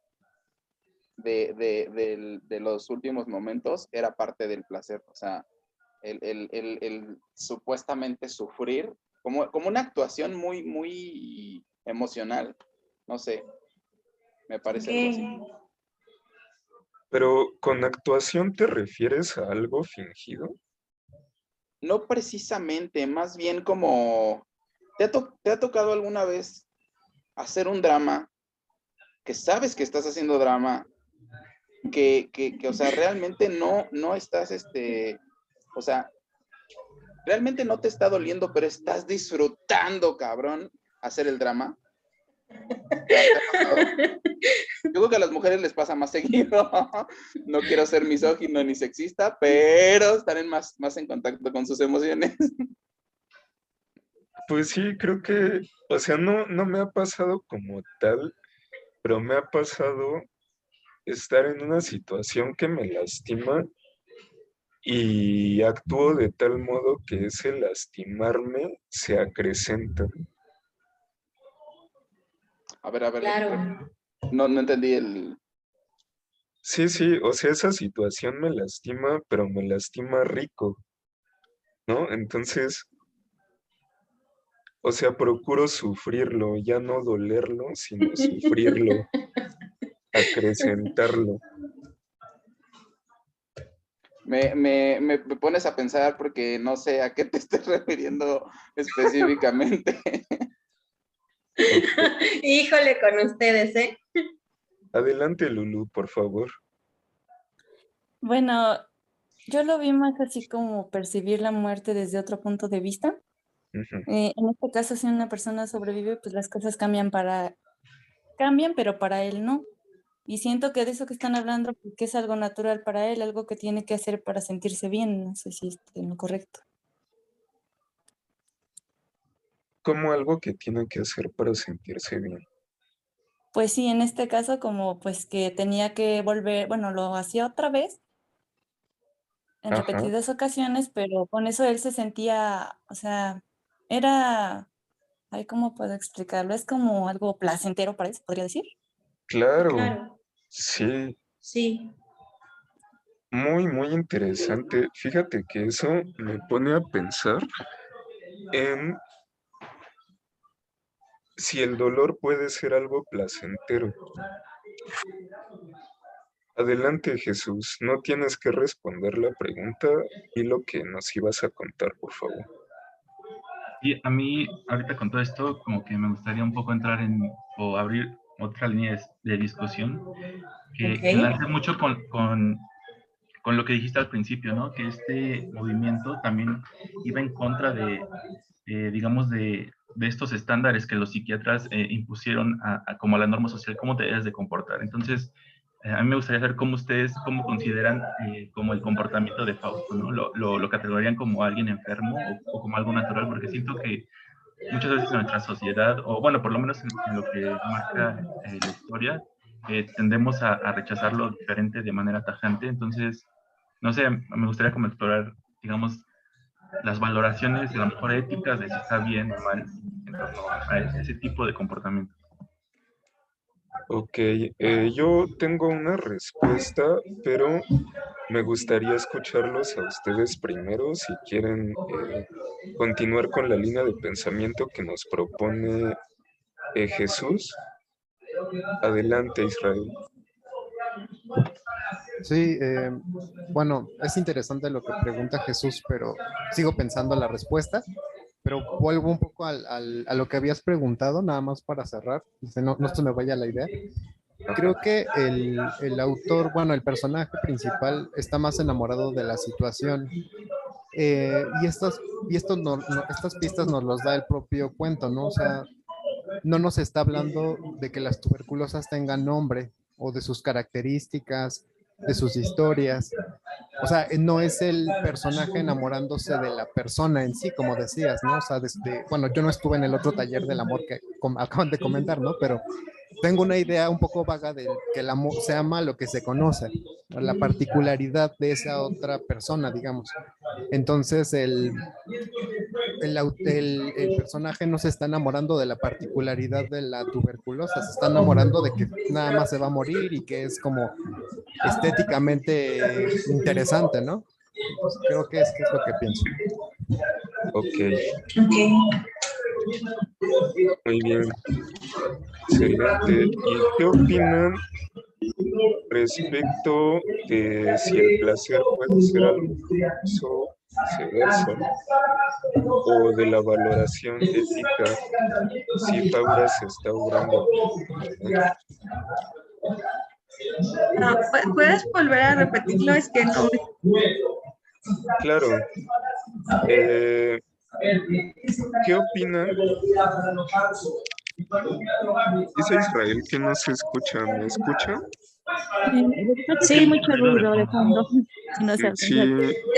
de los últimos momentos era parte del placer. O sea, el supuestamente sufrir como una actuación muy, muy emocional. No sé, me parece algo así.
Ok.
Pero ¿con actuación te refieres a algo fingido?
No precisamente, más bien como, ¿te ha tocado alguna vez hacer un drama que sabes que estás haciendo drama, o sea, realmente no estás, o sea, realmente no te está doliendo, pero estás disfrutando, cabrón, hacer el drama? ¿Te ha pasado? Yo creo que a las mujeres les pasa más seguido. No quiero ser misógino ni sexista, pero están más en contacto con sus emociones.
Pues sí, creo que, o sea, no me ha pasado como tal, pero me ha pasado estar en una situación que me lastima y actúo de tal modo que ese lastimarme se acrecenta.
A ver,
Claro.
no entendí el...
Sí, sí, o sea, esa situación me lastima, pero me lastima rico, ¿no? Entonces, o sea, procuro sufrirlo, ya no dolerlo, sino sufrirlo, acrecentarlo.
Me pones a pensar porque no sé a qué te estés refiriendo específicamente.
Ok.
Híjole con ustedes, ¿eh?
Adelante, Lulu, por favor.
Bueno, yo lo vi más así como percibir la muerte desde otro punto de vista.
Ujú.
En este caso, si una persona sobrevive, pues las cosas cambian, pero para él no. Y siento que de eso que están hablando, pues, que es algo natural para él, algo que tiene que hacer para sentirse bien. No sé si estoy en lo correcto.
Como algo que tiene que hacer para sentirse bien.
Pues sí, en este caso, como pues que tenía que volver, bueno, lo hacía otra vez en
Ajá,
repetidas ocasiones, pero con eso él se sentía, o sea, era, ay, ¿cómo puedo explicarlo? Es como algo placentero para él, se podría decir.
claro,
Claro,
sí,
sí.
muy interesante. Fíjate que eso me pone a pensar en si el dolor puede ser algo placentero. Adelante, Jesús, no tienes que responder la pregunta y lo que nos ibas a contar, por favor.
Y a mí, ahorita con todo esto, como que me gustaría un poco entrar o abrir otra línea de discusión
Ok.
que enlace mucho con lo que dijiste al principio, ¿no? Que este movimiento también iba en contra digamos, de estos estándares que los psiquiatras impusieron como a la norma social, cómo te debes de comportar. Entonces, a mí me gustaría saber cómo consideran como el comportamiento de Fausto, ¿no? ¿Lo categorizarían como alguien enfermo o como algo natural? Porque siento que muchas veces en nuestra sociedad, o bueno, por lo menos en lo que marca la historia, tendemos a rechazar lo diferente de manera tajante. Entonces, no sé, me gustaría como explorar, digamos, las valoraciones, a lo mejor éticas, de si está bien o mal en torno a ese tipo de comportamiento.
Ok, yo tengo una respuesta, pero me gustaría escucharlos a ustedes primero si quieren continuar con la línea de pensamiento que nos propone Jesús. Adelante, Israel.
Sí, bueno, es interesante lo que pregunta Jesús, pero sigo pensando la respuesta, pero vuelvo un poco a lo que habías preguntado, nada más para cerrar, no se me vaya la idea. Creo que el autor, bueno, el personaje principal está más enamorado de la situación. Estas pistas nos los da el propio cuento, ¿no? O sea, no nos está hablando de que las tuberculosas tengan nombre o de sus características, de sus historias. O sea, no es el personaje enamorándose de la persona en sí, como decías, ¿no? O sea, bueno, yo no estuve en el otro taller del amor que acaban de comentar, ¿no? Pero tengo una idea un poco vaga de que el amor se ama lo que se conoce, la particularidad de esa otra persona, digamos. Entonces, el personaje no se está enamorando de la particularidad de la tuberculosa, se está enamorando de que nada más se va a morir y que es como estéticamente interesante, ¿no? Pues creo que es lo que pienso.
Ok, muy bien, excelente. ¿Y qué opinan respecto de si el placer puede ser algo o viceversa, o de la valoración ética si Paula se está obrando?
¿Puedes volver a repetirlo? Es que no.
Claro. ¿Qué opinan? Dice Israel que no se escucha. ¿Me escucha?
Sí, mucho ruido de fondo. Si no se alcanza.
Sí,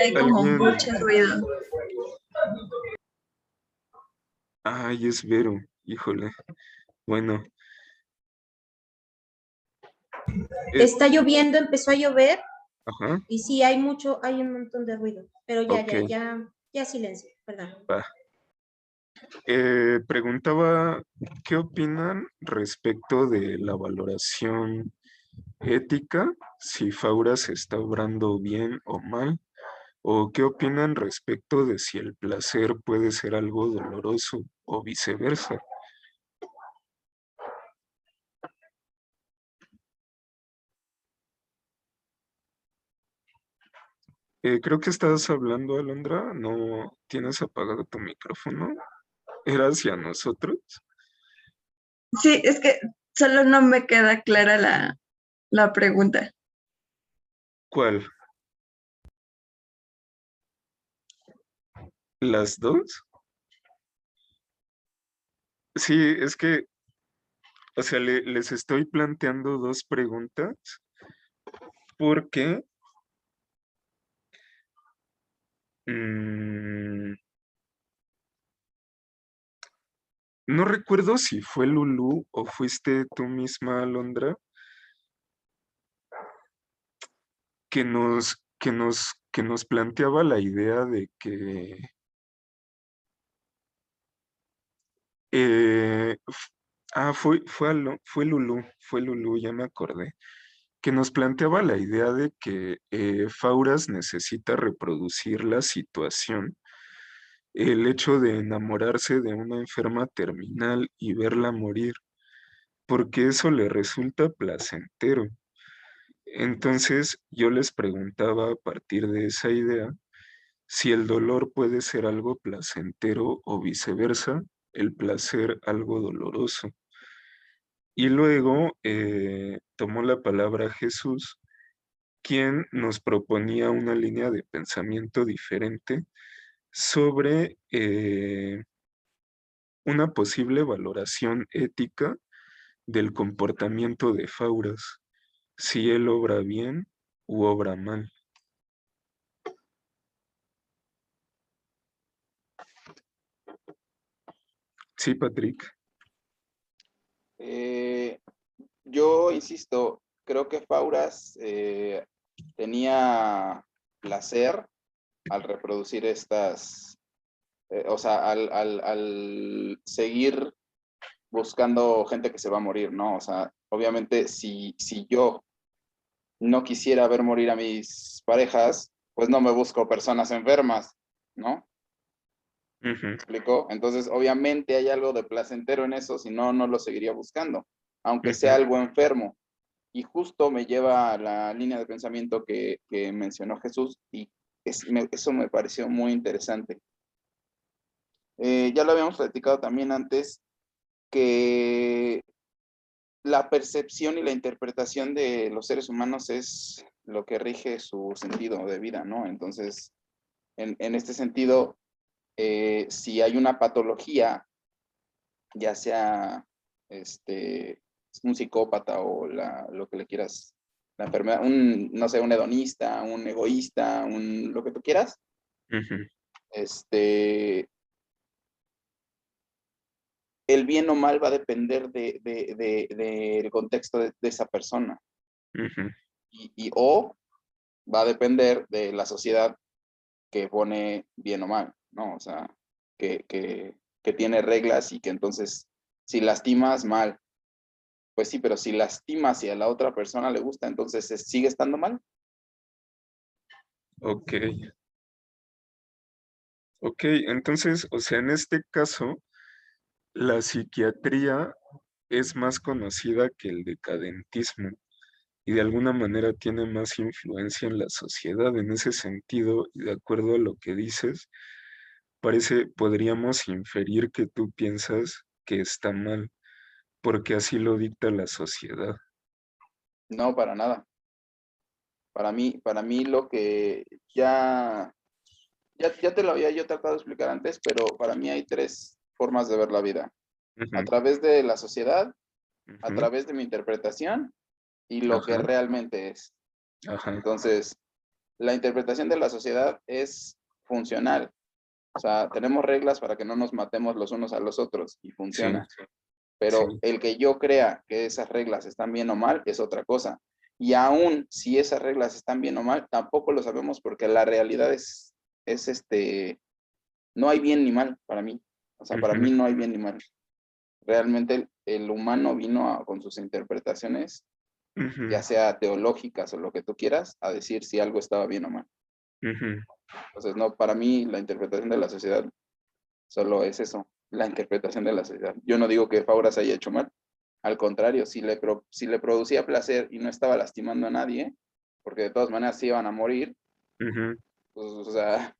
Hay como
alguien.
mucho ruido.
Ay, es Vero, híjole. Bueno.
Está lloviendo, empezó a llover.
Ajá.
Y sí, hay un montón de ruido. Pero
Ok.
ya silencio, perdón.
Va. Preguntaba, ¿qué opinan respecto de la valoración ética? Si Faura se está obrando bien o mal. ¿O qué opinan respecto de si el placer puede ser algo doloroso o viceversa? Creo que estás hablando, Alondra. ¿No tienes apagado tu micrófono? ¿Era hacia nosotros?
Sí, es que solo no me queda clara la pregunta.
¿Cuál? ¿Las dos? Sí, es que, o sea, les estoy planteando dos preguntas porque no recuerdo si fue Lulú o fuiste tú misma, Alondra, que nos planteaba la idea de que fue Lulú, ya me acordé, que nos planteaba la idea de que Fauras necesita reproducir la situación, el hecho de enamorarse de una enferma terminal y verla morir, porque eso le resulta placentero. Entonces yo les preguntaba a partir de esa idea si el dolor puede ser algo placentero o viceversa, el placer algo doloroso. Y luego tomó la palabra Jesús, quien nos proponía una línea de pensamiento diferente sobre una posible valoración ética del comportamiento de Fauras, si él obra bien u obra mal. Sí, Patrick.
Yo insisto, creo que Fauras tenía placer al reproducir estas, o sea, al seguir buscando gente que se va a morir, ¿no? O sea, obviamente si yo no quisiera ver morir a mis parejas, pues no me busco personas enfermas, ¿no?
Ujú,
¿Me explico? Entonces, obviamente hay algo de placentero en eso, si no, no lo seguiría buscando, aunque sea
ujú.
algo enfermo. Y justo me lleva a la línea de pensamiento que mencionó Jesús y eso me pareció muy interesante. Ya lo habíamos platicado también antes, que la percepción y la interpretación de los seres humanos es lo que rige su sentido de vida, ¿no? Entonces, en este sentido, si hay una patología, ya sea un psicópata o lo que le quieras, la enfermedad, no sé, un hedonista, un egoísta, lo que tú quieras,
Ujú,
el bien o mal va a depender del contexto de esa persona
ujú.
o va a depender de la sociedad que pone bien o mal, ¿no? O sea, que tiene reglas y que entonces si lastimas mal, pues sí, pero si lastimas y a la otra persona le gusta, entonces sigue estando mal.
Ok, ok, entonces, o sea, en este caso, la psiquiatría es más conocida que el decadentismo y de alguna manera tiene más influencia en la sociedad. En ese sentido, y de acuerdo a lo que dices, podríamos inferir que tú piensas que está mal, porque así lo dicta la sociedad.
No, para nada. Para mí lo que ya te lo había yo tratado de explicar antes, pero para mí hay tres formas de ver la vida. A
Ujú,
través de la sociedad, a
ujú,
través de mi interpretación y lo que
ajá,
realmente es.
ajá,
Entonces, la interpretación de la sociedad es funcional. O sea, tenemos reglas para que no nos matemos los unos a los otros y
sí,
funciona. Pero
sí,
el que yo crea que esas reglas están bien o mal es otra cosa. Y aún si esas reglas están bien o mal, tampoco lo sabemos porque la realidad no hay bien ni mal para mí. O sea, para
ujú,
mí no hay bien ni mal. Realmente el humano vino con sus interpretaciones,
ujú,
ya sea teológicas o lo que tú quieras, a decir si algo estaba bien o mal.
ujú.
Entonces, no, para mí la interpretación de la sociedad solo es eso, la interpretación de la sociedad. Yo no digo que Fauras haya hecho mal, al contrario, si le producía placer y no estaba lastimando a nadie, porque de todas maneras se iban a morir,
Ujú.
pues, o sea,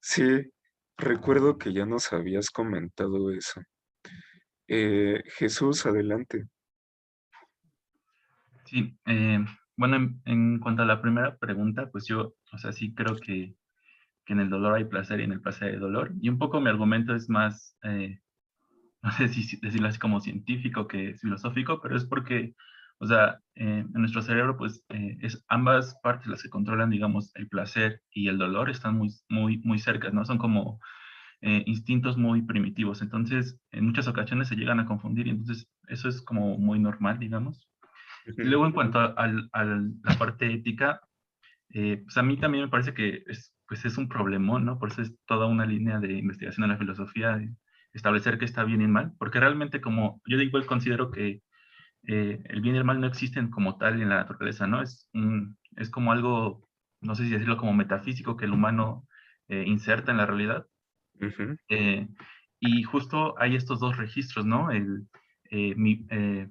Sí, recuerdo que ya nos habías comentado eso. Jesús, adelante.
Sí, bueno, en cuanto a la primera pregunta, pues yo, o sea, sí creo que en el dolor hay placer y en el placer hay dolor. Y un poco mi argumento es más, no sé si decirlo así como científico que filosófico, pero es porque, o sea, en nuestro cerebro, pues, es ambas partes las que controlan, digamos, el placer y el dolor están muy cercas, ¿no? Son como instintos muy primitivos. Entonces, en muchas ocasiones se llegan a confundir y entonces eso es como muy normal, digamos. Y
Ujú,
luego, en cuanto a la parte ética, pues a mí también me parece que pues es un problemón, ¿no? Por eso es toda una línea de investigación en la filosofía, de establecer qué está bien y mal, porque realmente como yo igual considero que el bien y el mal no existen como tal en la naturaleza, ¿no? Es como algo, no sé si decirlo como metafísico, que el humano inserta en la realidad.
ujú,
Eh, y justo hay estos dos registros, ¿no? Eh, mi, eh,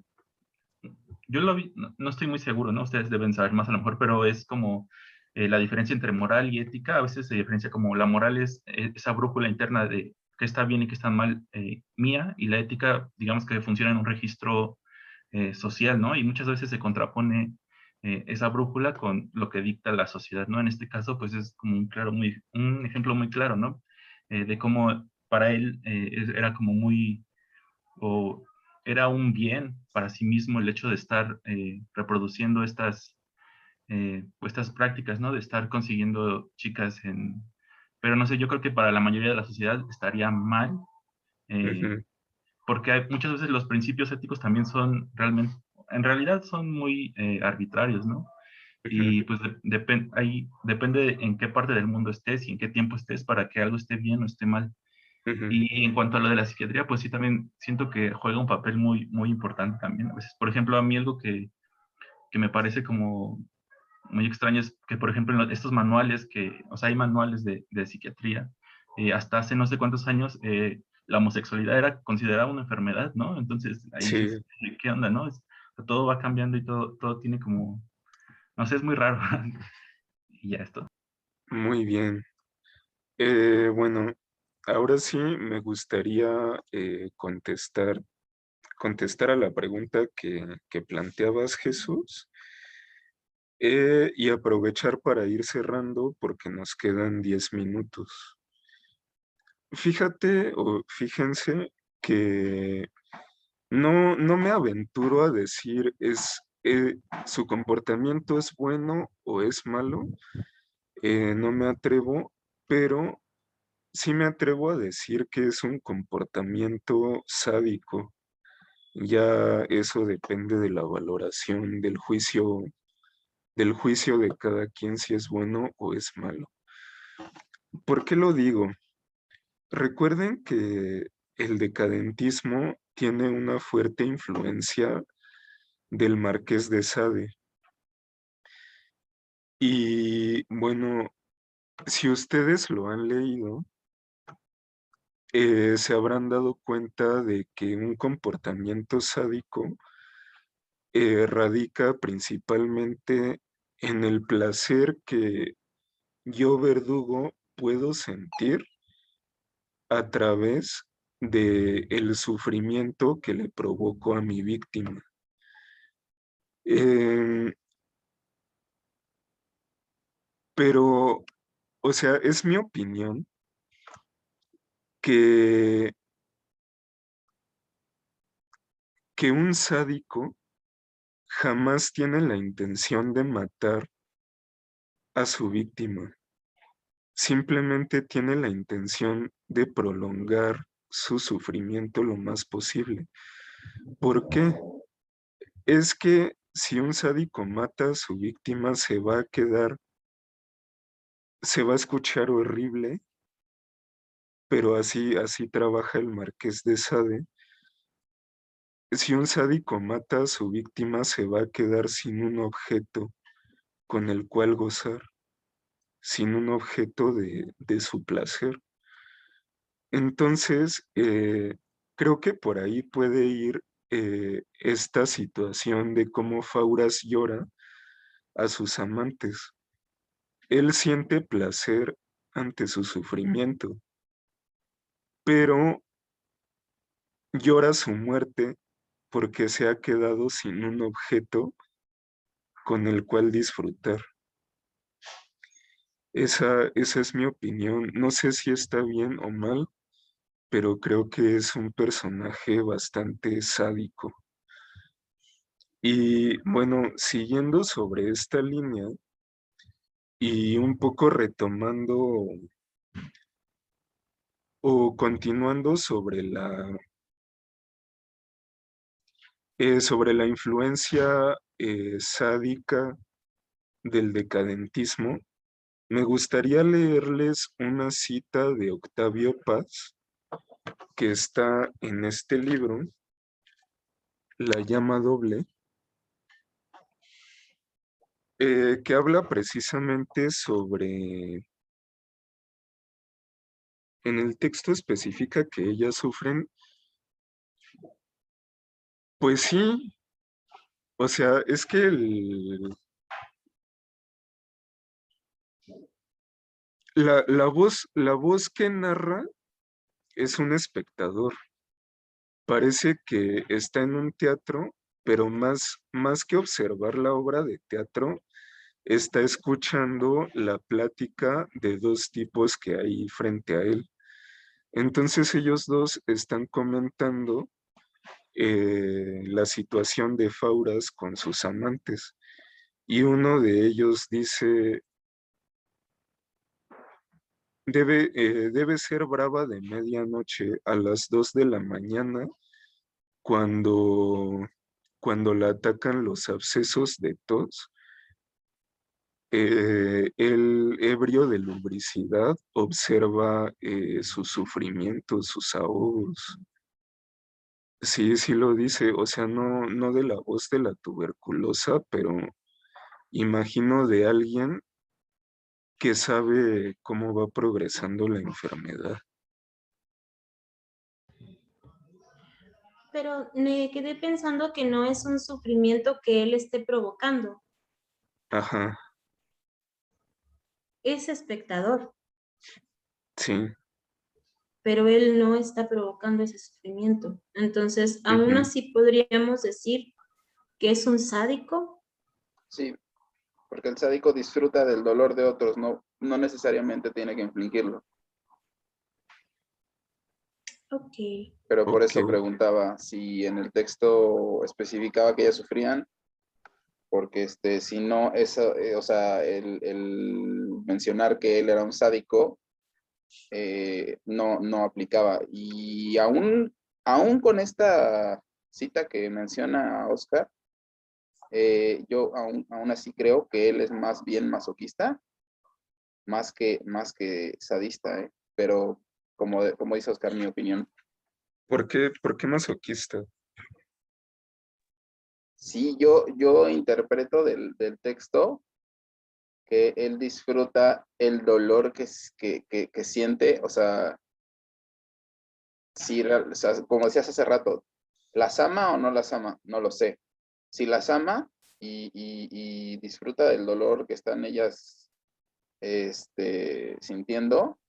yo lo vi, no estoy muy seguro, ¿no? Ustedes deben saber más a lo mejor, pero es como la diferencia entre moral y ética. A veces se diferencia como la moral es esa brújula interna de qué está bien y qué está mal mía, y la ética, digamos que funciona en un registro social, ¿no? Y muchas veces se contrapone esa brújula con lo que dicta la sociedad, ¿no? En este caso, pues es como un ejemplo muy claro, ¿no? De cómo para él era como muy o era un bien para sí mismo el hecho de estar reproduciendo pues, estas prácticas, ¿no? De estar consiguiendo chicas Pero no sé, yo creo que para la mayoría de la sociedad estaría mal, eh,
ujú,
porque muchas veces los principios éticos también son en realidad son muy arbitrarios, ¿no? Y pues ahí depende en qué parte del mundo estés y en qué tiempo estés para que algo esté bien o esté mal.
Ujú.
Y en cuanto a lo de la psiquiatría, pues sí, también siento que juega un papel muy, muy importante también. A veces, por ejemplo, a mí algo que me parece como muy extraño es que, por ejemplo, en estos manuales o sea, hay manuales de psiquiatría, hasta hace no sé cuántos años la homosexualidad era considerada una enfermedad, ¿no? Entonces ahí
Sí,
dices, ¿qué onda, no? Todo va cambiando y todo tiene como, no sé, es muy raro. Y ya esto.
muy bien. Bueno, ahora sí me gustaría contestar a la pregunta que planteabas, Jesús, y aprovechar para ir cerrando porque nos quedan 10 minutos. Fíjate o fíjense que no me aventuro a decir su comportamiento es bueno o es malo, no me atrevo, pero sí me atrevo a decir que es un comportamiento sádico. Ya eso depende de la valoración del juicio de cada quien si es bueno o es malo. ¿Por qué lo digo? Recuerden que el decadentismo tiene una fuerte influencia del Marqués de Sade. Y bueno, si ustedes lo han leído, se habrán dado cuenta de que un comportamiento sádico radica principalmente en el placer que yo, verdugo, puedo sentir a través de el sufrimiento que le provoco a mi víctima. Em, pero, o sea, es mi opinión que, que un sádico jamás tiene la intención de matar a su víctima. Simplemente tiene la intención de prolongar su sufrimiento lo más posible. ¿Por qué? Es que si un sádico mata a su víctima, se va a escuchar horrible, pero así trabaja el Marqués de Sade. Si un sádico mata a su víctima, se va a quedar sin un objeto con el cual gozar, sin un objeto de su placer. Entonces, creo que por ahí puede ir esta situación de cómo Fauras llora a sus amantes. Él siente placer ante su sufrimiento, pero llora su muerte porque se ha quedado sin un objeto con el cual disfrutar. Esa es mi opinión. No sé si está bien o mal, pero creo que es un personaje bastante sádico. Y bueno, siguiendo sobre esta línea y un poco retomando o continuando sobre la influencia sádica del decadentismo, me gustaría leerles una cita de Octavio Paz que está en este libro, La llama doble, que habla precisamente sobre, en el texto especifica que ellas sufren, pues sí, o sea, es que la voz que narra es un espectador. Parece que está en un teatro, pero más que observar la obra de teatro, está escuchando la plática de dos tipos que hay frente a él. Entonces ellos dos están comentando la situación de Fauras con sus amantes. Y uno de ellos dice, debe ser brava de medianoche a las 2 de la mañana cuando la atacan los abscesos de tos El ebrio de lubricidad observa sus sufrimientos, sus ahogos. Sí, sí lo dice, o sea, no de la voz de la tuberculosa, pero imagino de alguien que sabe cómo va progresando la enfermedad.
Pero me quedé pensando que no es un sufrimiento que él esté provocando,
Ajá,
es espectador,
sí.
pero él no está provocando ese sufrimiento. Entonces, aún
Ujú.
así podríamos decir que es un sádico.
Sí, porque el sádico disfruta del dolor de otros, no necesariamente tiene que infligirlo.
Ok.
Pero por
Ok.
eso preguntaba si en el texto especificaba que ellas sufrían, porque si no, eso, o sea, el mencionar que él era un sádico no aplicaba. Y aún con esta cita que menciona Oscar, yo aún así creo que él es más bien masoquista, más que sadista, ¿eh? Pero como dice Oscar, mi opinión.
¿Por qué masoquista?
Sí, yo interpreto del texto que él disfruta el dolor que siente, o sea, si, o sea, como decías hace rato, ¿las ama o no las ama? No lo sé. Si las ama y disfruta del dolor que están ellas sintiendo,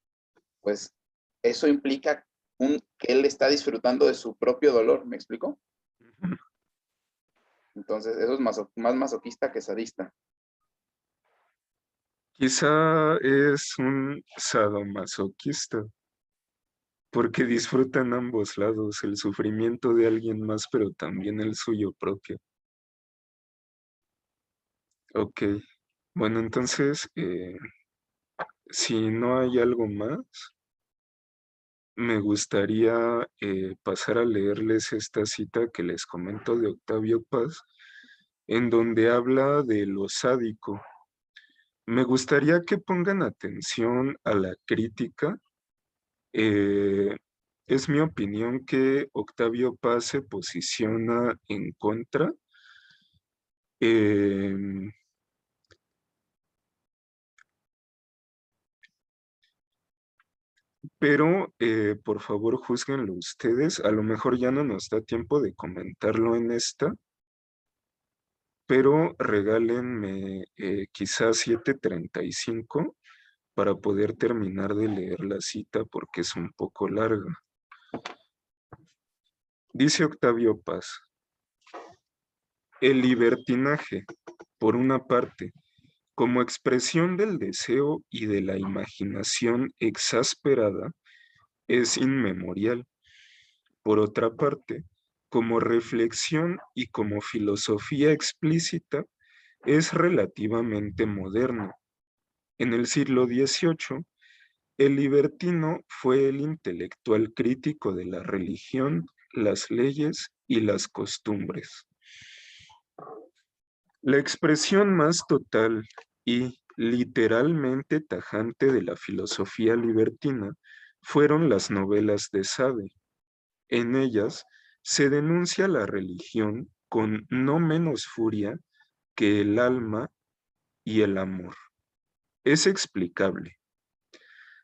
pues eso implica que él está disfrutando de su propio dolor, ¿me explico?
Ujú.
Entonces, eso es más masoquista que sadista.
Quizá es un sadomasoquista, porque disfruta en ambos lados el sufrimiento de alguien más, pero también el suyo propio. Ok, bueno, entonces, si no hay algo más, me gustaría pasar a leerles esta cita que les comento de Octavio Paz, en donde habla de lo sádico. Me gustaría que pongan atención a la crítica. Eh, es mi opinión que Octavio Paz se posiciona en contra. em, pero por favor juzguenlo ustedes. A lo mejor ya no nos da tiempo de comentarlo en esta, pero regálenme quizás 7:35 para poder terminar de leer la cita porque es un poco larga. Dice Octavio Paz, el libertinaje, por una parte, como expresión del deseo y de la imaginación exasperada, es inmemorial. Por otra parte, como reflexión y como filosofía explícita, es relativamente moderno. En el siglo XVIII, el libertino fue el intelectual crítico de la religión, las leyes y las costumbres. La expresión más total y literalmente tajante de la filosofía libertina fueron las novelas de Sade. En ellas se denuncia la religión con no menos furia que el alma y el amor. Es explicable.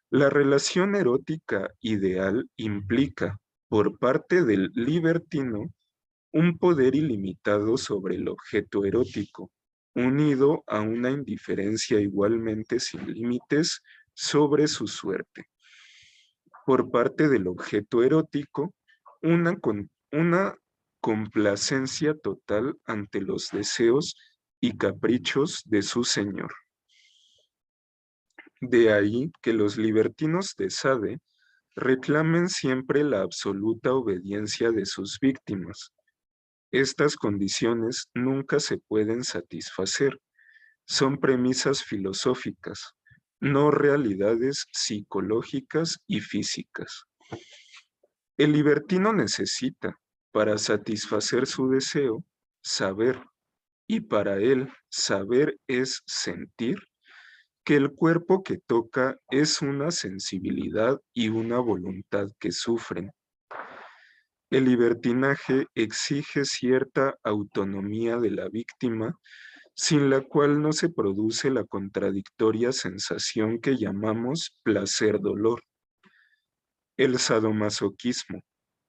La relación erótica ideal implica, por parte del libertino, un poder ilimitado sobre el objeto erótico, unido a una indiferencia igualmente sin límites sobre su suerte. Por parte del objeto erótico, una complacencia total ante los deseos y caprichos de su señor. De ahí que los libertinos de Sade reclamen siempre la absoluta obediencia de sus víctimas. Estas condiciones nunca se pueden satisfacer. Son premisas filosóficas, no realidades psicológicas y físicas. El libertino necesita, para satisfacer su deseo, saber, y para él saber es sentir, que el cuerpo que toca es una sensibilidad y una voluntad que sufren. El libertinaje exige cierta autonomía de la víctima, sin la cual no se produce la contradictoria sensación que llamamos placer-dolor. El sadomasoquismo,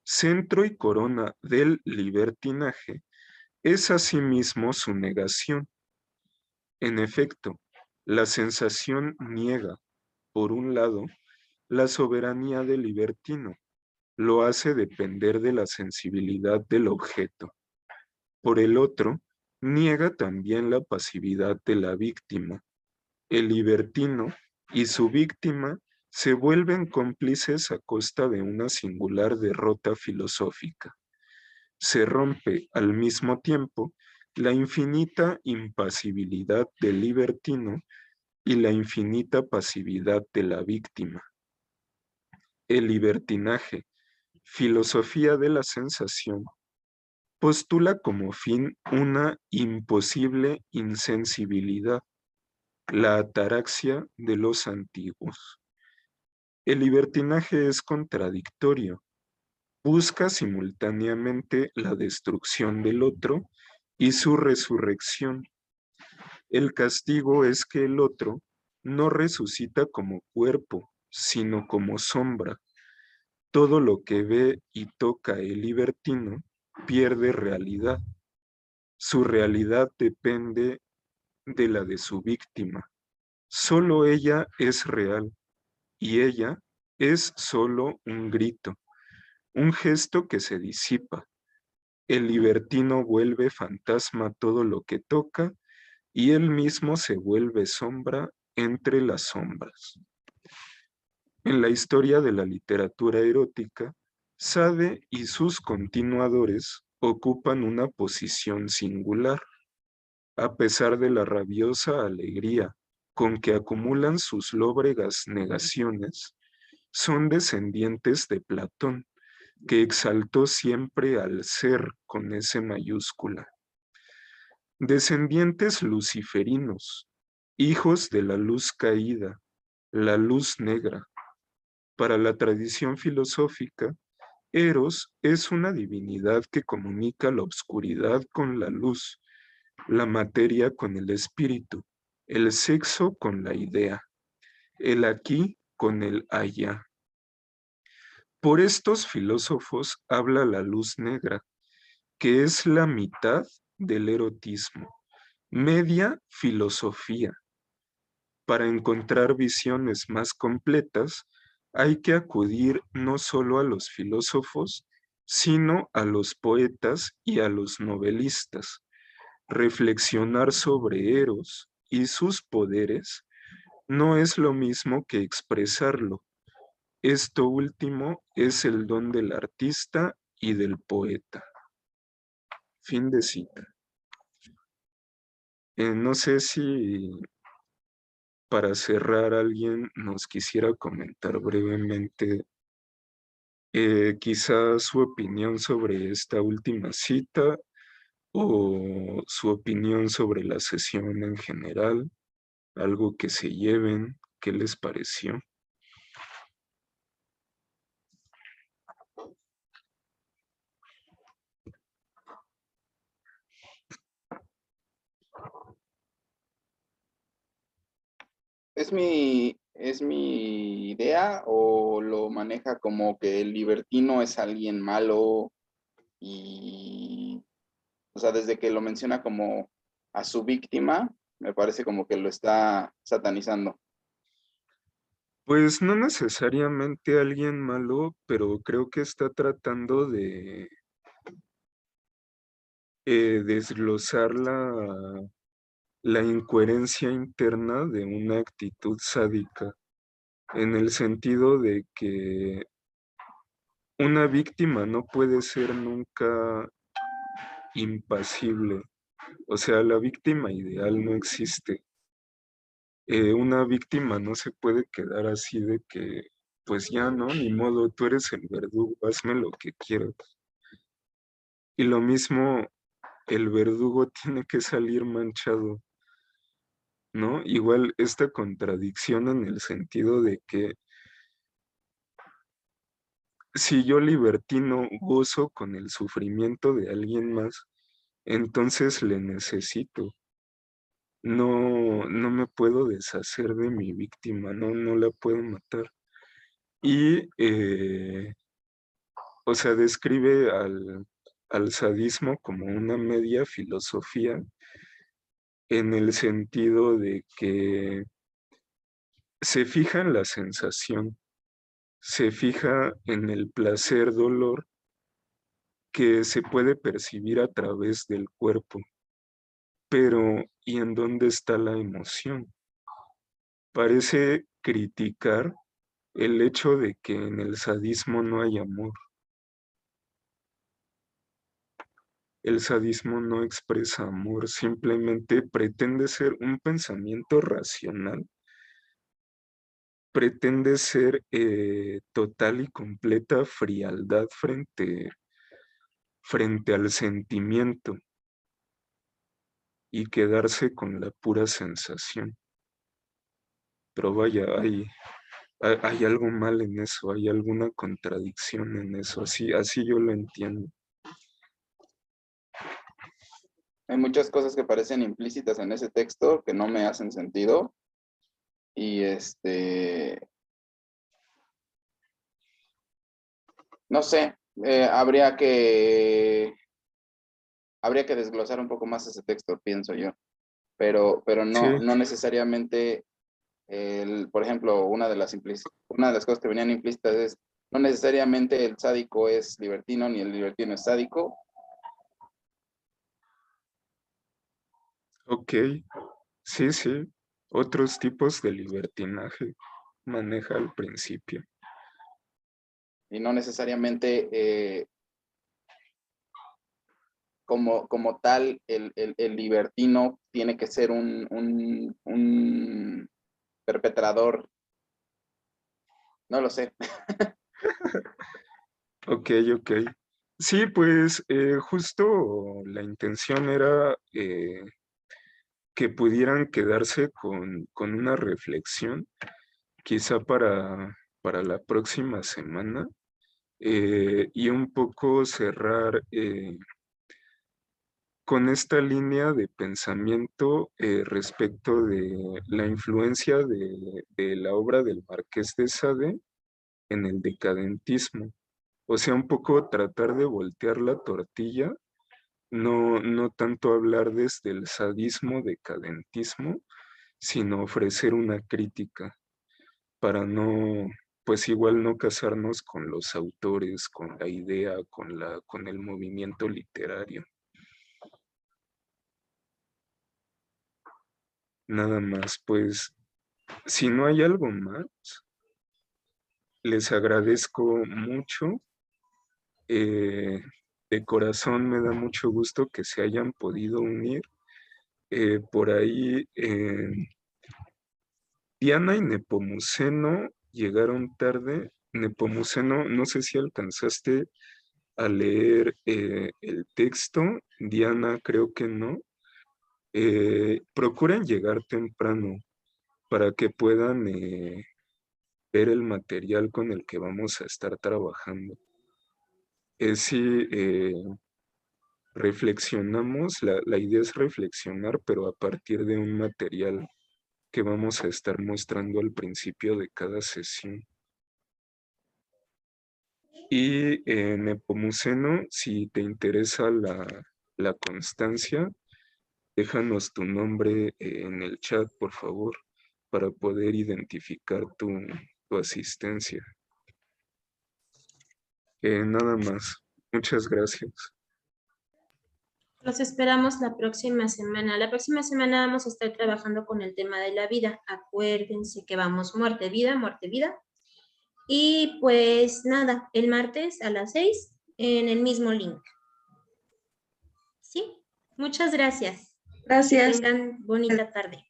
centro y corona del libertinaje, es asimismo su negación. En efecto, la sensación niega, por un lado, la soberanía del libertino, lo hace depender de la sensibilidad del objeto. Por el otro, niega también la pasividad de la víctima. El libertino y su víctima se vuelven cómplices a costa de una singular derrota filosófica. Se rompe al mismo tiempo la infinita impasibilidad del libertino y la infinita pasividad de la víctima. El libertinaje, filosofía de la sensación, postula como fin una imposible insensibilidad, la ataraxia de los antiguos. El libertinaje es contradictorio, busca simultáneamente la destrucción del otro y su resurrección. El castigo es que el otro no resucita como cuerpo, sino como sombra. Todo lo que ve y toca el libertino pierde realidad. Su realidad depende de la de su víctima. Solo ella es real y ella es solo un grito, un gesto que se disipa. El libertino vuelve fantasma todo lo que toca y él mismo se vuelve sombra entre las sombras. En la historia de la literatura erótica, Sade y sus continuadores ocupan una posición singular. A pesar de la rabiosa alegría con que acumulan sus lóbregas negaciones, son descendientes de Platón, que exaltó siempre al ser con S mayúscula. Descendientes luciferinos, hijos de la luz caída, la luz negra. Para la tradición filosófica, Eros es una divinidad que comunica la oscuridad con la luz, la materia con el espíritu, el sexo con la idea, el aquí con el allá. Por estos filósofos habla la luz negra, que es la mitad del erotismo, media filosofía. Para encontrar visiones más completas, hay que acudir no solo a los filósofos, sino a los poetas y a los novelistas. Reflexionar sobre Eros y sus poderes no es lo mismo que expresarlo. Esto último es el don del artista y del poeta. Fin de cita. No sé si para cerrar alguien nos quisiera comentar brevemente quizás su opinión sobre esta última cita o su opinión sobre la sesión en general, algo que se lleven, ¿qué les pareció?
¿Es mi idea o lo maneja como que el libertino es alguien malo y, o sea, desde que lo menciona como a su víctima, me parece como que lo está satanizando?
Pues no necesariamente alguien malo, pero creo que está tratando de desglosar la incoherencia interna de una actitud sádica, en el sentido de que una víctima no puede ser nunca impasible. O sea, la víctima ideal no existe. Una víctima no se puede quedar así de que, pues ya no, ni modo, tú eres el verdugo, hazme lo que quieras. Y lo mismo el verdugo tiene que salir manchado, ¿no? Igual esta contradicción en el sentido de que si yo libertino gozo con el sufrimiento de alguien más, entonces le necesito. No me puedo deshacer de mi víctima, no la puedo matar. Y, o sea, describe al sadismo como una media filosofía en el sentido de que se fija en la sensación, se fija en el placer-dolor que se puede percibir a través del cuerpo. Pero, ¿y en dónde está la emoción? Parece criticar el hecho de que en el sadismo no hay amor. El sadismo no expresa amor, simplemente pretende ser un pensamiento racional, pretende ser total y completa frialdad frente al sentimiento y quedarse con la pura sensación. Pero vaya, hay algo mal en eso, hay alguna contradicción en eso, así yo lo entiendo.
Hay muchas cosas que parecen implícitas en ese texto que no me hacen sentido. Y no sé, habría que desglosar un poco más ese texto, pienso yo. Pero no,
Sí.
no necesariamente, por ejemplo, una de las cosas que venían implícitas es, no necesariamente el sádico es libertino, ni el libertino es sádico.
Ok, sí, otros tipos de libertinaje maneja al principio.
Y no necesariamente como tal el libertino tiene que ser un perpetrador. No lo sé.
Ok. Sí, pues justo la intención era que pudieran quedarse con una reflexión, quizá para la próxima semana, y un poco cerrar con esta línea de pensamiento respecto de la influencia de la obra del Marqués de Sade en el decadentismo. O sea, un poco tratar de voltear la tortilla, no tanto hablar desde el sadismo decadentismo, sino ofrecer una crítica para no, pues igual no casarnos con los autores, con la idea, con el movimiento literario. Nada más, pues, si no hay algo más, les agradezco mucho. De corazón me da mucho gusto que se hayan podido unir. Por ahí, Diana y Nepomuceno llegaron tarde. Nepomuceno, no sé si alcanzaste a leer el texto. Diana, creo que no. Procuren llegar temprano para que puedan ver el material con el que vamos a estar trabajando. Sí, reflexionamos, la idea es reflexionar, pero a partir de un material que vamos a estar mostrando al principio de cada sesión. Y Nepomuceno, si te interesa la constancia, déjanos tu nombre en el chat, por favor, para poder identificar tu asistencia. Nada más. Muchas gracias.
Los esperamos la próxima semana. La próxima semana vamos a estar trabajando con el tema de la vida. Acuérdense que vamos muerte, vida, muerte, vida. Y pues nada, el martes a las 6 en el mismo link. ¿Sí? Muchas gracias.
Gracias.
Que tengan bonita tarde.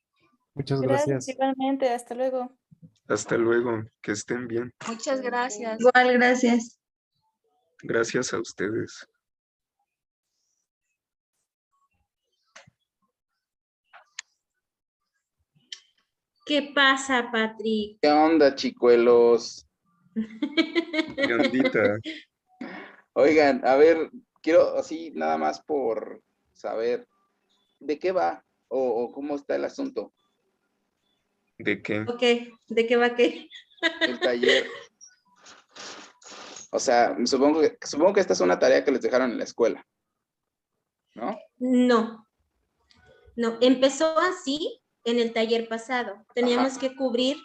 Muchas
Gracias,
gracias.
igualmente. Hasta luego.
Hasta luego. Que estén bien.
Muchas gracias.
Igual, gracias.
Gracias a ustedes.
¿Qué pasa, Patrick?
¿Qué onda, chicuelos?
¿Qué ondita?
Oigan, a ver, quiero así nada más por saber de qué va o cómo está el asunto.
¿De qué?
Ok, ¿de qué va qué?
El taller. O sea, supongo que esta es una tarea que les dejaron en la escuela, ¿no?
No, no, empezó así en el taller pasado. Teníamos que cubrir